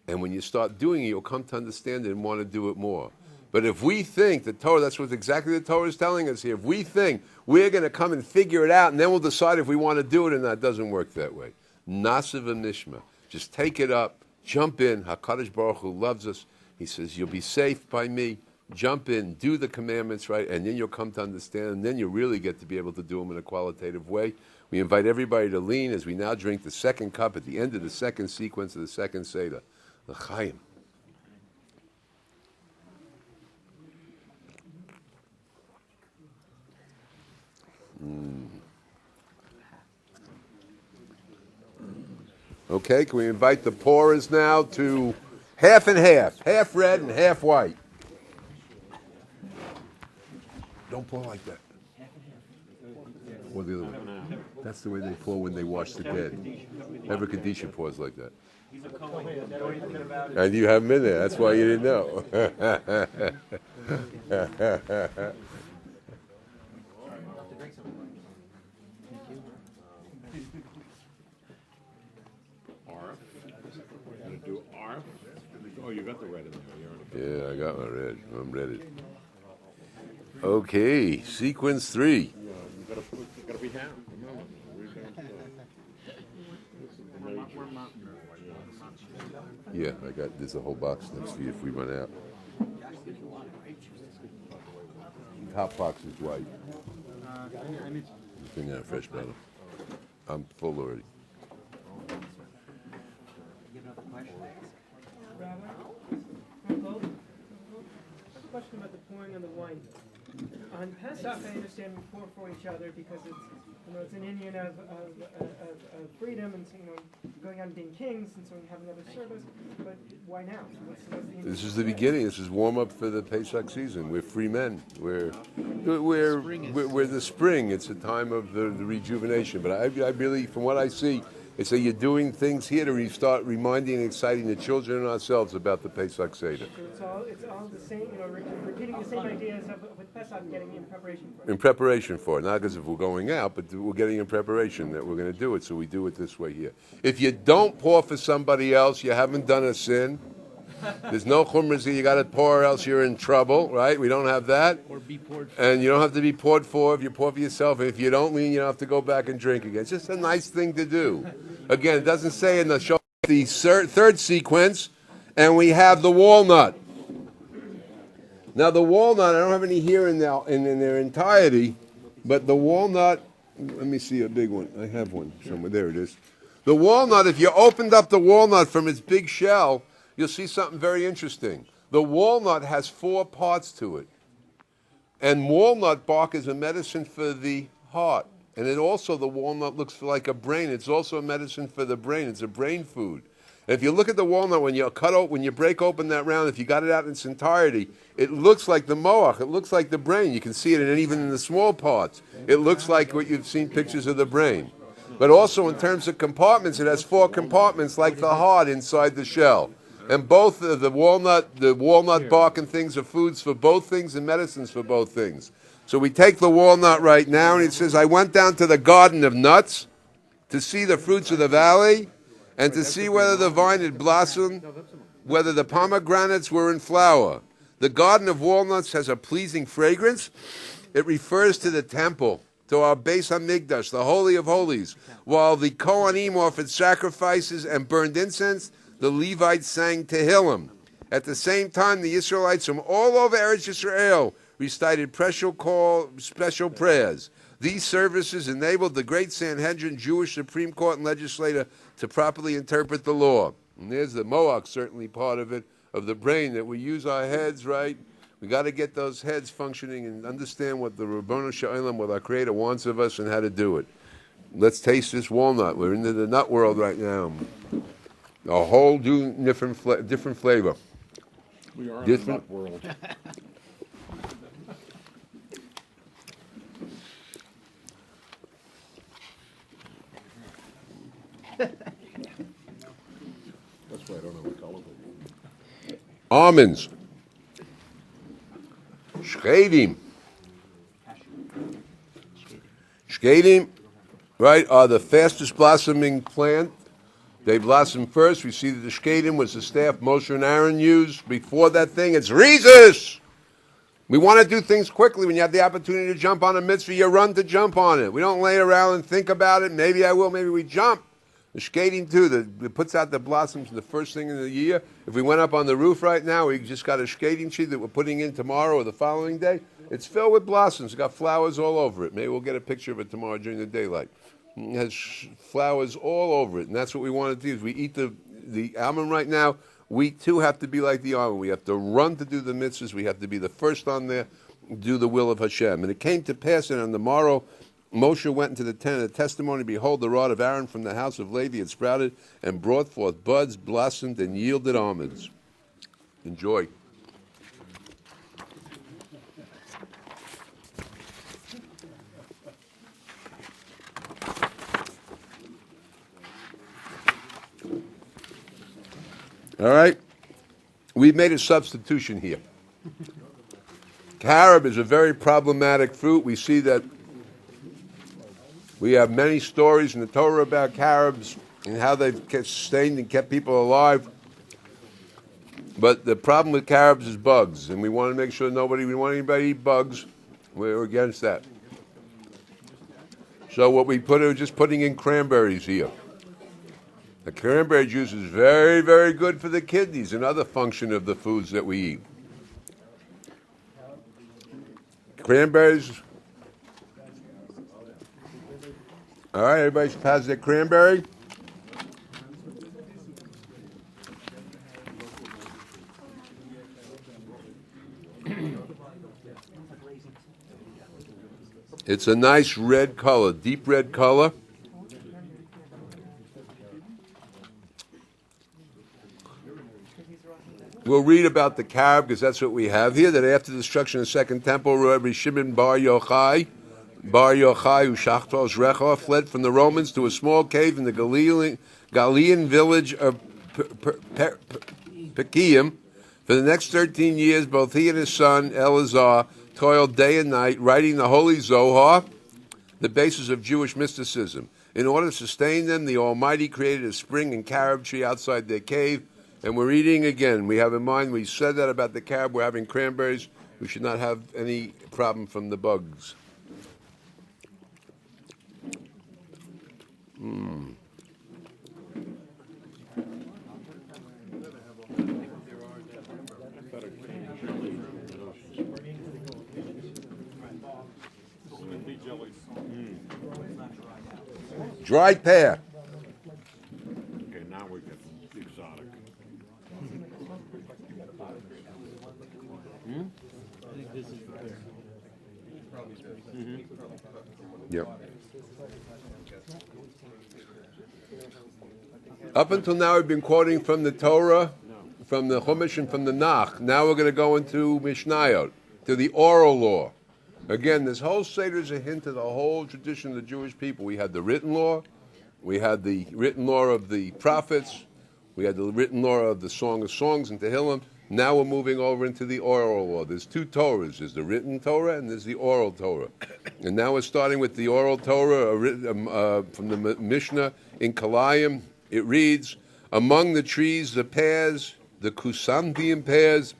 And when you start doing it, you'll come to understand it and want to do it more. But if we think the Torah, that's what exactly the Torah is telling us here. If we think we're going to come and figure it out and then we'll decide if we want to do it or not, it doesn't work that way. Nasiv and Nishma. Just take it up, jump in. HaKadosh Baruch Hu loves us. He says, you'll be safe by me. Jump in, do the commandments, right, and then you'll come to understand, and then you'll really get to be able to do them in a qualitative way. We invite everybody to lean as we now drink the second cup at the end of the second sequence of the second Seder. L'chaim. Okay, can we invite the pourers now to half and half red and half white. Don't pour like that. Or the other way. That's the way they pour when they wash the dead. Ever Kadisha pours like that. And you haven't been there. That's why you didn't know. Arf. We're going to do Arf. Oh, you got the red in there. Yeah, I got my red. I'm ready. Okay, sequence 3. You got to be down. Yeah, I got, there's a whole box next to you if we run out. Top box is white. Bring out a fresh bottle. I'm full already. A question about the pouring of the wine. On Pesach, I understand we pour for each other because it's an Indian of freedom and going out and being kings, and so we have another service. But why now? What's the Indian This is the beginning. This is warm up for the Pesach season. We're free men. We're the spring. It's a time of the rejuvenation. But I really, from what I see, it's that you're doing things here to start reminding and exciting the children and ourselves about the Pesach Seder. So it's all the same, repeating the same ideas with Pesach and getting in preparation for it. In preparation for it, not because if we're going out, but we're getting in preparation that we're going to do it. So we do it this way here. If you don't pour for somebody else, you haven't done a sin. There's no chumras here. You got to pour, or else you're in trouble, right? We don't have that. Or be poured for. And you don't have to be poured for if you pour for yourself. And if you don't lean, you don't have to go back and drink again. It's just a nice thing to do. Again, it doesn't say in the show the third sequence, and we have the walnut. Now the walnut, I don't have any here in their entirety, but the walnut. Let me see a big one. I have one somewhere. There it is. The walnut. If you opened up the walnut from its big shell, you'll see something very interesting. The walnut has 4 parts to it. And walnut bark is a medicine for the heart. And the walnut looks like a brain. It's also a medicine for the brain. It's a brain food. And if you look at the walnut, when you break open that round, if you got it out in its entirety, it looks like the moach. It looks like the brain. You can see it even in the small parts. It looks like what you've seen pictures of the brain. But also in terms of compartments, it has 4 compartments like the heart inside the shell. And both the walnut bark and things are foods for both things and medicines for both things. So we take the walnut right now, and it says, I went down to the garden of nuts to see the fruits of the valley and to see whether the vine had blossomed, whether the pomegranates were in flower. The garden of walnuts has a pleasing fragrance. It refers to the temple, to our Beis HaMikdash, the Holy of Holies. While the Kohanim offered sacrifices and burned incense, the Levites sang Tehillim. At the same time, the Israelites from all over Eretz Yisrael recited special prayers. These services enabled the great Sanhedrin, Jewish Supreme Court and legislator, to properly interpret the law. And there's the moach, certainly part of it, of the brain, that we use our heads, right? We got to get those heads functioning and understand what the Ribbono Shel Olam, what our Creator wants of us and how to do it. Let's taste this walnut. We're into the nut world right now. A whole different flavor. We are in the nut world. That's why I don't know what color they are. Almonds. Shkedim. Shkedim, right, are the fastest blossoming plant. They blossom first. We see that the shkedim was the staff Moshe and Aaron used. Before that thing, it's Rezus. We want to do things quickly. When you have the opportunity to jump on a mitzvah, you run to jump on it. We don't lay around and think about it. Maybe I will, maybe we jump. The shkedim too, it puts out the blossoms the first thing in the year. If we went up on the roof right now, we just got a shkedim tree that we're putting in tomorrow or the following day. It's filled with blossoms. It's got flowers all over it. Maybe we'll get a picture of it tomorrow during the daylight. It has flowers all over it, and that's what we want to do. Is we eat the almond right now. We too have to be like the almond. We have to run to do the mitzvahs. We have to be the first on there, do the will of Hashem. And it came to pass, and on the morrow, Moshe went into the tent of the testimony. Behold, the rod of Aaron from the house of Levi had sprouted and brought forth buds, blossomed, and yielded almonds. Enjoy. All right? We've made a substitution here. Carob is a very problematic fruit. We see that we have many stories in the Torah about carobs and how they've sustained and kept people alive. But the problem with carobs is bugs, and we want to make sure we want anybody to eat bugs. We're against that. So what we put is just putting in cranberries here. The cranberry juice is very, very good for the kidneys, another function of the foods that we eat. Cranberries. All right, everybody has their cranberry. It's a nice red color, deep red color. We'll read about the carob because that's what we have here. That after the destruction of the Second Temple, Rabbi Shimon Bar Yochai Ushachtos Recha fled from the Romans to a small cave in the Galilean village of Pekium. For the next 13 years, both he and his son Elazar toiled day and night, writing the Holy Zohar, the basis of Jewish mysticism. In order to sustain them, the Almighty created a spring and carob tree outside their cave. And we're eating again. We have in mind, we said that about the carob, we're having cranberries. We should not have any problem from the bugs. Dried pear. Okay, now we get exotic. I think this is the pear. Yep. Up until now, we've been quoting from the Torah, from the Chumash, and from the Nach. Now we're going to go into Mishnayot, to the oral law. Again, this whole Seder is a hint of the whole tradition of the Jewish people. We had the written law, we had the written law of the prophets, we had the written law of the Song of Songs and Tehillim. Now we're moving over into the oral law. There's two Torahs. There's the written Torah and there's the oral Torah. And now we're starting with the oral Torah from the Mishnah in Kalayim. It reads, among the trees, the pears, the chrysanthemum pears,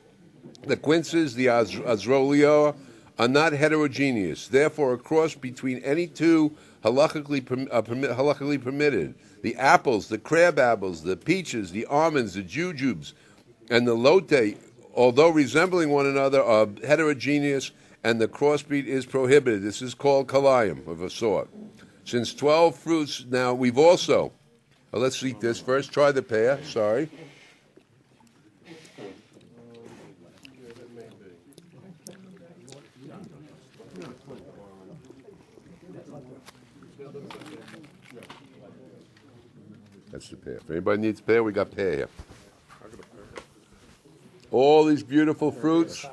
the quinces, the azrolio, are not heterogeneous. Therefore, a cross between any two halachically permitted. The apples, the crab apples, the peaches, the almonds, the jujubes, and the lote, although resembling one another, are heterogeneous, and the crossbreed is prohibited. This is called kalayim, of a sort. Since 12 fruits, now we've also, let's eat this first. Try the pear, sorry. That's the pear. If anybody needs pear, we got pear here. All these beautiful fruits.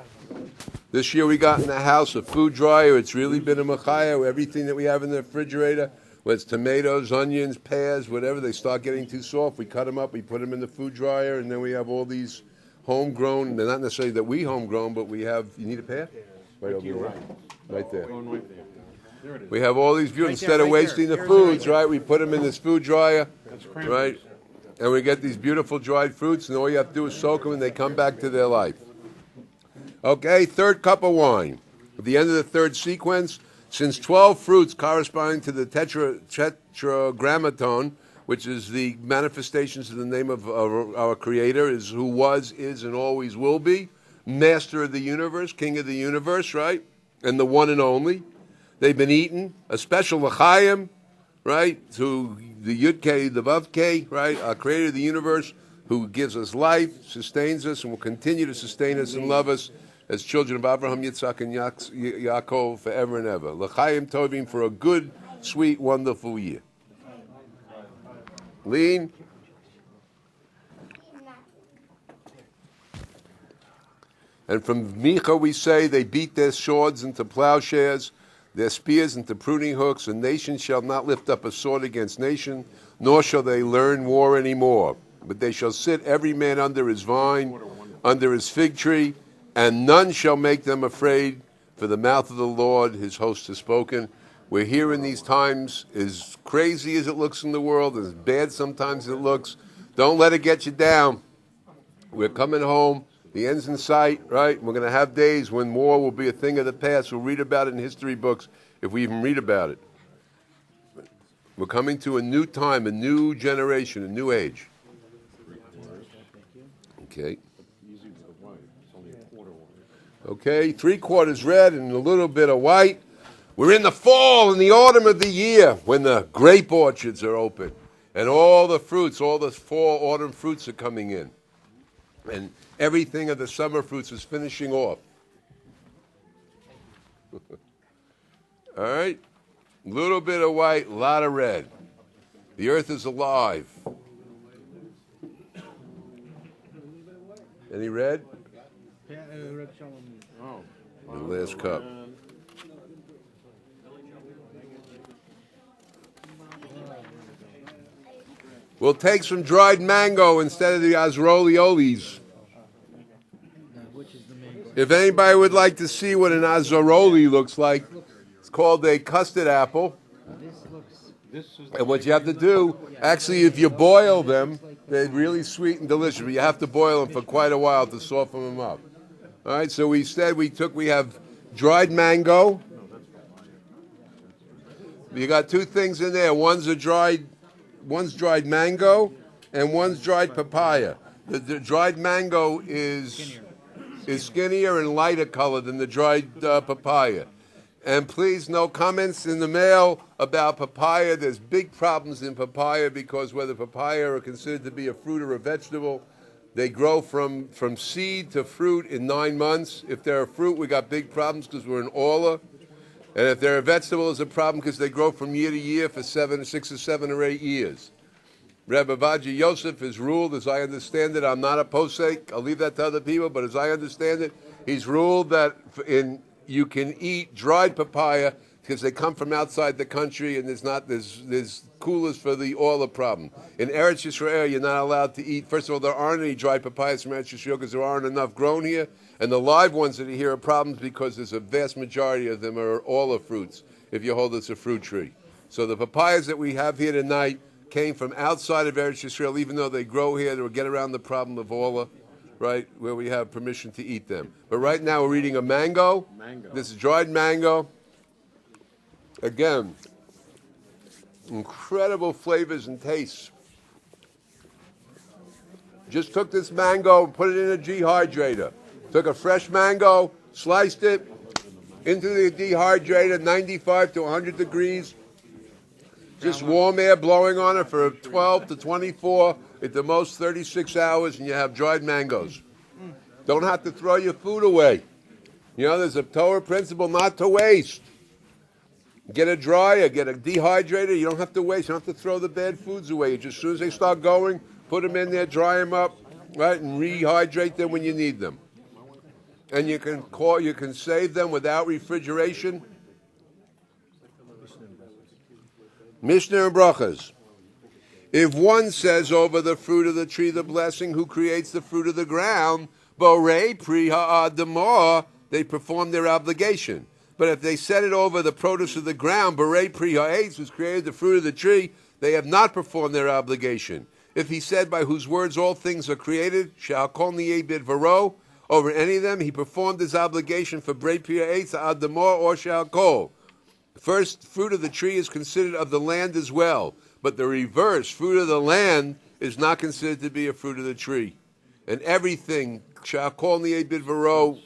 This year we got in the house a food dryer. It's really been a machaya. Everything that we have in the refrigerator, whether it's tomatoes, onions, pears, whatever, they start getting too soft. We cut them up, we put them in the food dryer, and then we have all these homegrown. They're not necessarily that we homegrown, but we have. You need a pear? Right over there. Right there. Going right there. There it is. We have all these beautiful. Instead of wasting the foods, right? We put them in this food dryer, right? And we get these beautiful dried fruits, and all you have to do is soak them, and they come back to their life. Okay, third cup of wine. At the end of the third sequence, since 12 fruits corresponding to the tetragrammaton, which is the manifestations of the name of our Creator, is who was, is, and always will be, master of the universe, king of the universe, right? And the one and only. They've been eaten, a special l'chaim, right, to the Yud-K, the Vav-K, right, our creator of the universe, who gives us life, sustains us, and will continue to sustain us and love us as children of Abraham, Yitzhak, and Yaakov forever and ever. L'chaim tovim, for a good, sweet, wonderful year. Lean. And from Micha we say, they beat their swords into plowshares, their spears into pruning hooks, and nation shall not lift up a sword against nation, nor shall they learn war anymore. But they shall sit every man under his vine, under his fig tree, and none shall make them afraid, for the mouth of the Lord, his host, has spoken. We're here in these times, as crazy as it looks in the world, as bad sometimes as it looks. Don't let it get you down. We're coming home. The end's in sight, right? We're going to have days when war will be a thing of the past. We'll read about it in history books, if we even read about it. We're coming to a new time, a new generation, a new age. Okay. Okay, 3/4 red and a little bit of white. We're in the fall and the autumn of the year when the grape orchards are open and all the fruits, all the fall, autumn fruits are coming in. And everything of the summer fruits is finishing off. All right? Little bit of white, a lot of red. The earth is alive. Any red? Red Shalom. Oh. The last cup. We'll take some dried mango instead of the Azaroliolis. Which is the main. If anybody would like to see what an Azaroli looks like, it's called a custard apple. This is And what you have to do, actually, if you boil them, they're really sweet and delicious. But you have to boil them for quite a while to soften them up. All right. So we have dried mango. You got two things in there. One's dried mango, and one's dried papaya. The dried mango is skinnier and lighter colored than the dried papaya. And please, no comments in the mail about papaya. There's big problems in papaya because whether papaya are considered to be a fruit or a vegetable, they grow from seed to fruit in 9 months. If they're a fruit, we got big problems because we're in Orla. And if they're a vegetable, it's a problem because they grow from year to year for 6 or 7 or 8 years. Rebbe Vaji Yosef has ruled, as I understand it, I'm not a posek, I'll leave that to other people, but as I understand it, he's ruled that you can eat dried papaya because they come from outside the country and there's coolers for the oil problem. In Eretz Yisrael, you're not allowed to eat. First of all, there aren't any dried papayas from Eretz Yisrael because there aren't enough grown here. And the live ones that are here are problems because there's a vast majority of them are all of fruits if you hold it's a fruit tree. So the papayas that we have here tonight came from outside of Eretz Yisrael, even though they grow here, they will get around the problem of Orla, right, where we have permission to eat them. But right now we're eating a mango. This is dried mango. Again, incredible flavors and tastes. Just took this mango and put it in a dehydrator. Took a fresh mango, sliced it into the dehydrator, 95 to 100 degrees. Just warm air blowing on it for 12 to 24, at the most 36 hours, and you have dried mangoes. Don't have to throw your food away. You know, there's a Torah principle not to waste. Get a dryer, get a dehydrator. You don't have to waste. You don't have to throw the bad foods away. Just as soon as they start going, put them in there, dry them up, right, and rehydrate them when you need them. And you can save them without refrigeration. Mishna and Brachas. If one says over the fruit of the tree, the blessing, who creates the fruit of the ground, Borei Pri Eitz, they perform their obligation. But if they set it over the produce of the ground, Borei Pri Eitz, who's created the fruit of the tree, they have not performed their obligation. If he said, by whose words all things are created, Shal Kol Niyeh Bidvaro, over any of them, he performed his obligation for Borei Pri Eitz Adamor or Shal Kol. First, fruit of the tree is considered of the land as well. But the reverse, fruit of the land, is not considered to be a fruit of the tree. And everything, Shal Kol Niyeh Bidvaro,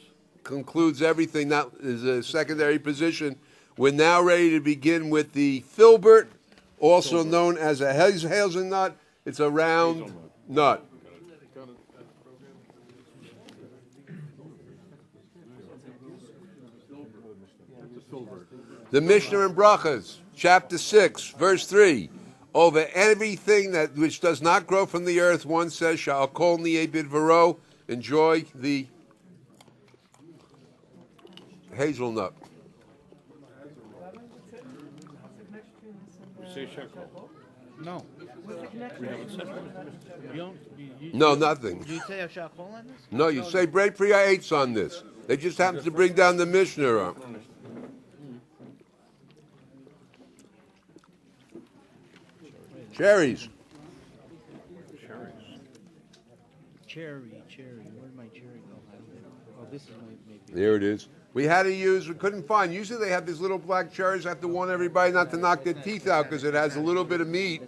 concludes everything. That is a secondary position. We're now ready to begin with the filbert, also known as a hazelnut. It's a round nut. The Mishna and Brachas, chapter 6, verse 3. Over everything which does not grow from the earth, one says, Shal Kol Niyeh Bidvaro, enjoy the hazelnut. Say shekel. No. No, nothing. Do you say a shakol on this? No, you say Borei Pri Eitz on this. They just happen to bring down the Mishnah. Cherries. Cherry. Where'd my cherry go? Oh, this is maybe. There it is. We couldn't find. Usually they have these little black cherries. I have to warn everybody not to knock their teeth out because it has a little bit of meat.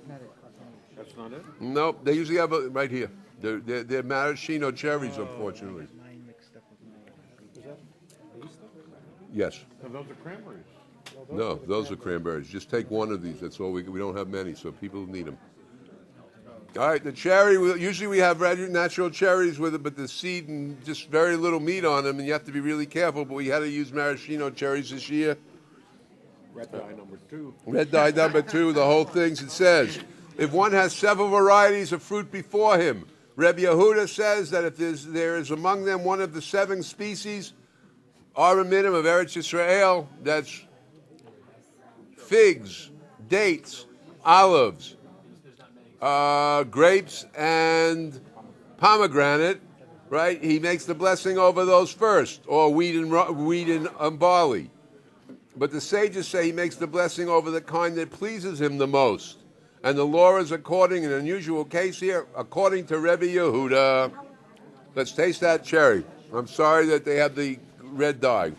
That's not it? Nope, they usually have it right here. They're maraschino cherries, unfortunately. Mine mixed up with mine. Yes. No, those are cranberries. No, those are cranberries. Just take one of these. That's all we don't have many, so people need them. All right, the cherry, usually we have natural cherries with it, but the seed and just very little meat on them, and you have to be really careful, but we had to use maraschino cherries this year. Red dye number 2. Red dye number 2, the whole thing, it says, if one has several varieties of fruit before him, Rebbe Yehuda says that if there is among them one of the 7 species, Aramidim of Eretz Yisrael, that's figs, dates, olives, grapes, and pomegranate, right? He makes the blessing over those first, or wheat and barley. But the sages say he makes the blessing over the kind that pleases him the most. And the law is according, in an unusual case here, according to Rebbe Yehuda. Let's taste that cherry. I'm sorry that they have the red dye.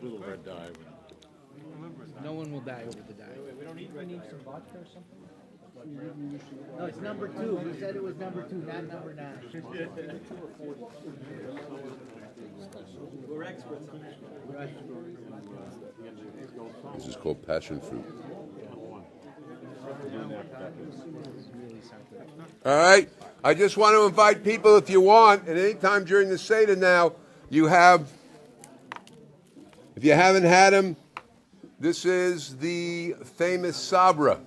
Little red dye. No one will die over the dye. We don't need some vodka or something? No, it's number 2. We said it was number 2, not number 9. We're experts on that. This is called passion fruit. All right. I just want to invite people, if you want, at any time during the Seder now, you have, if you haven't had them, this is the famous sabra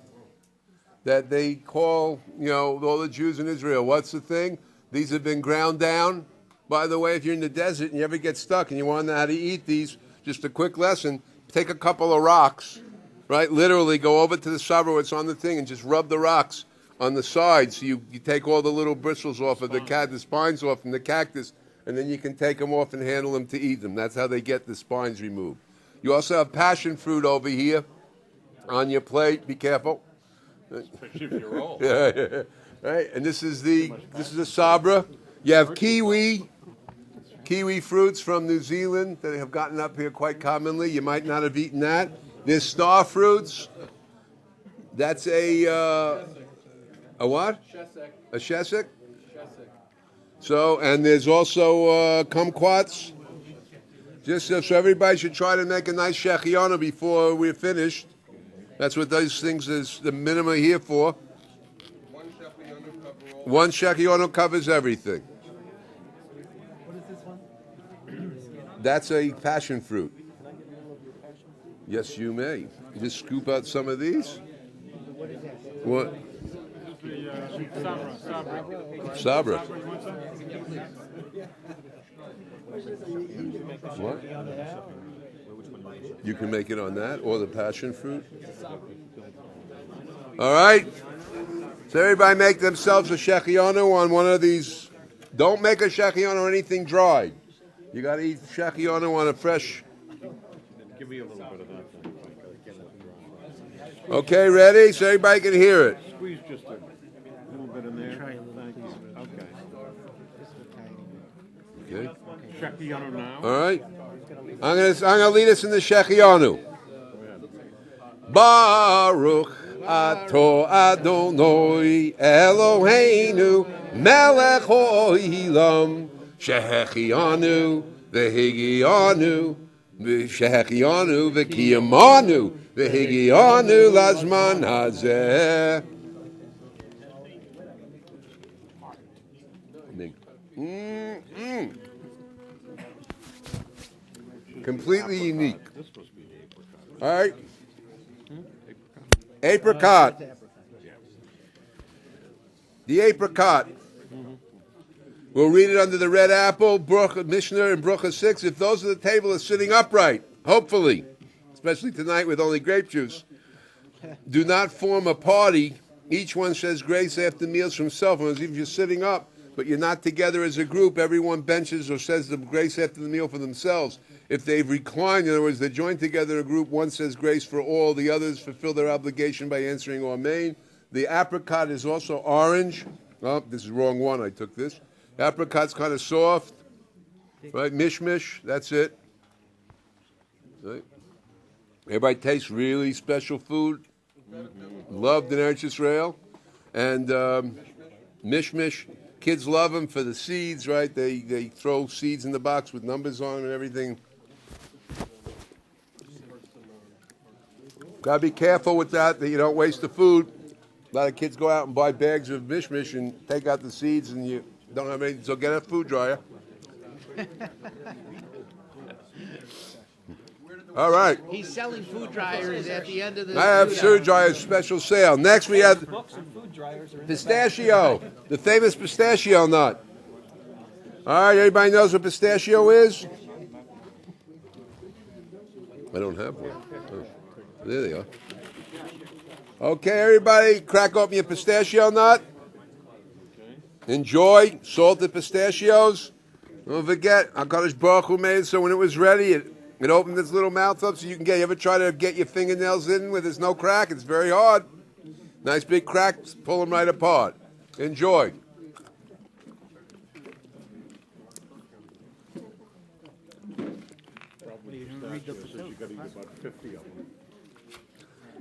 that they call, all the Jews in Israel. What's the thing? These have been ground down. By the way, if you're in the desert and you ever get stuck and you want to know how to eat these, just a quick lesson, take a couple of rocks, right? Literally go over to the sabra where it's on the thing and just rub the rocks on the sides. So you take all the little bristles off of the spines off from the cactus, and then you can take them off and handle them to eat them. That's how they get the spines removed. You also have passion fruit over here on your plate. Be careful. Especially if you're old. Yeah. Right, and this is a sabra. You have kiwi fruits from New Zealand that have gotten up here quite commonly. You might not have eaten that. There's star fruits. That's a what? A shesek. So, and there's also kumquats. Just so everybody should try to make a nice shechianu before we're finished. That's what those things is the minimum here for. One shechianu covers everything. What is this one? That's a passion fruit. Yes, you may. You just scoop out some of these. What is that? What? Sabra. Sabra. What? You can make it on that or the passion fruit. All right. So everybody make themselves a shechianu on one of these. Don't make a shechianu on anything dried. You got to eat shechianu on a fresh. Give me a little bit of that. Okay, ready? So everybody can hear it. Squeeze just a little bit in there. Try a little, Thank you. please. Okay. Just a tiny bit. Okay. Shechianu now. All right. I'm gonna lead us in the shechianu. Baruch ato Adonai Eloheinu melech ha'olam shechianu v'higianu shechianu v'kiyamanu v'higianu lazman hazeh. Completely unique. All right. Apricot. The apricot. We'll read it under the red apple, Mishna and Gemara 6. If those at the table are sitting upright, hopefully, especially tonight with only grape juice, do not form a party. Each one says grace after meals for himself. And if you're sitting up, but you're not together as a group, everyone benches or says the grace after the meal for themselves. If they've reclined, in other words, they join together in a group, one says grace for all, the others fulfill their obligation by answering Amen. The apricot is also orange. Oh, this is the wrong one, I took this. The apricot's kind of soft, right? Mishmish, that's it. Right. Everybody tastes really special food, loved in Eretz Yisrael. And mishmish, kids love them for the seeds, right? They throw seeds in the box with numbers on them and everything. Got to be careful with that you don't waste the food. A lot of kids go out and buy bags of mishmish and take out the seeds, and you don't have anything, so get a food dryer. Where did the All right. He's selling food dryers at the end of the. I have food dryers special sale. Next we have pistachio, the famous pistachio nut. All right, everybody knows what pistachio is? I don't have one. Oh, there they are. Okay, everybody, crack open your pistachio nut. Enjoy salted pistachios. Don't forget, HaKadosh Baruch Hu made it so when it was ready, it opened its little mouth up so you can get. You ever try to get your fingernails in where there's no crack? It's very hard. Nice big cracks, pull them right apart. Enjoy.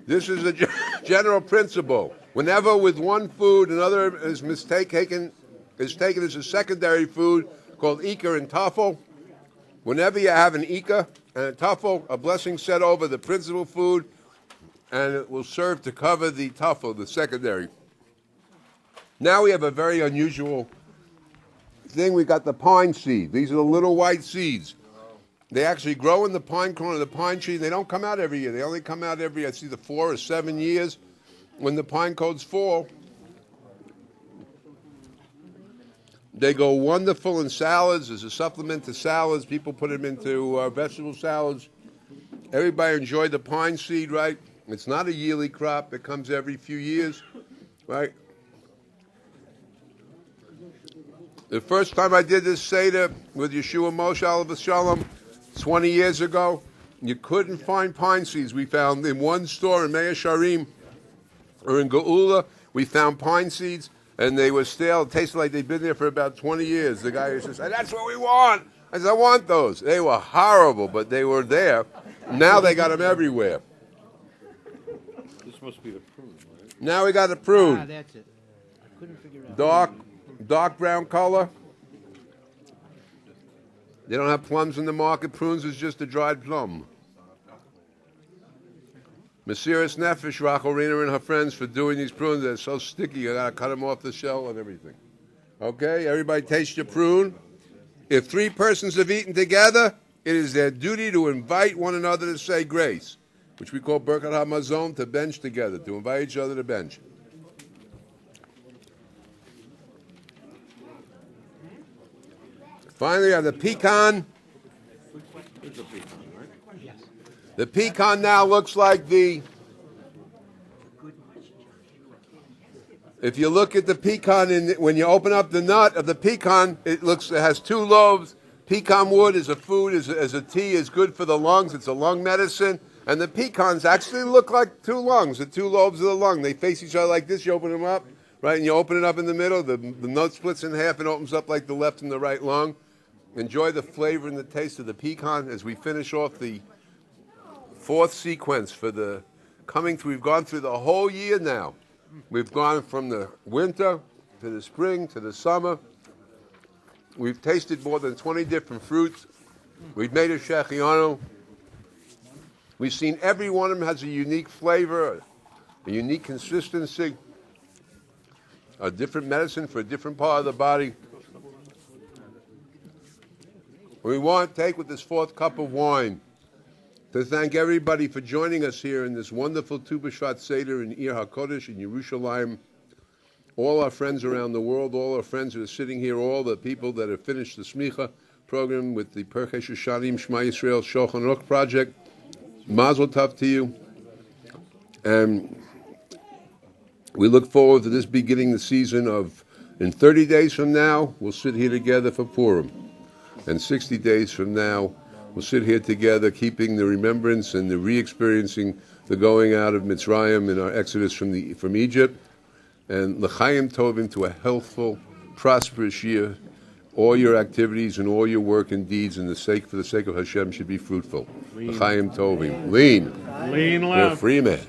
This is a general principle. Whenever with one food another is taken as a secondary food called Ikar and Tafel, whenever you have an Ikar and a Tafel, a blessing set over the principal food, and it will serve to cover the Tafel, the secondary. Now we have a very unusual thing. We got the pine seed. These are the little white seeds. They actually grow in the pine cone of the pine tree. They don't come out every year. They only come out every, it's either 4 or 7 years when the pine cones fall. They go wonderful in salads as a supplement to salads. People put them into vegetable salads. Everybody enjoyed the pine seed, right? It's not a yearly crop. It comes every few years, right? The first time I did this Seder with Yeshua Moshe Alav Shalom 20 years ago, you couldn't find pine seeds. We found in one store in Mea Sharim or in Geula, we found pine seeds, and they were stale. It tasted like they'd been there for about 20 years. The guy used to say, that's what we want. I said, I want those. They were horrible, but they were there. Now they got them everywhere. This must be the prune, right? Now we got a prune. Ah, that's it. I couldn't figure it out. Dark brown color. They don't have plums in the market. Prunes is just a dried plum. Mesiris Nefesh, Rachel Rena and her friends for doing these prunes. They're so sticky, you got to cut them off the shell and everything. Okay, everybody taste your prune. If 3 persons have eaten together, it is their duty to invite one another to say grace, which we call Birkat HaMazon, to bench together, to invite each other to bench. Finally, we have the pecan. The pecan now looks like the... If you look at the pecan, when you open up the nut of the pecan, it has 2 lobes. Pecan wood is a food, as a tea, is good for the lungs. It's a lung medicine. And the pecans actually look like 2 lungs, the 2 lobes of the lung. They face each other like this. You open them up, right? And you open it up in the middle. The nut splits in half and opens up like the left and the right lung. Enjoy the flavor and the taste of the pecan as we finish off the 4th sequence for the coming through. We've gone through the whole year now. We've gone from the winter to the spring to the summer. We've tasted more than 20 different fruits. We've made a shechianu. We've seen every one of them has a unique flavor, a unique consistency, a different medicine for a different part of the body. We want to take with this 4th cup of wine to thank everybody for joining us here in this wonderful Tu B'Shevat Seder in Ir HaKodesh in Yerushalayim. All our friends around the world, all our friends that are sitting here, all the people that have finished the Smicha program with the Pirchei Shoshanim Shema Yisrael Shulchan Aruch project. Mazel tov to you. And we look forward to this beginning the season of, in 30 days from now, we'll sit here together for Purim. And 60 days from now, we'll sit here together, keeping the remembrance and the re-experiencing the going out of Mitzrayim in our exodus from Egypt, and l'chaim tovim, to a healthful, prosperous year. All your activities and all your work and deeds for the sake of Hashem should be fruitful. L'chaim tovim. Lean. Lean You're a left. free man.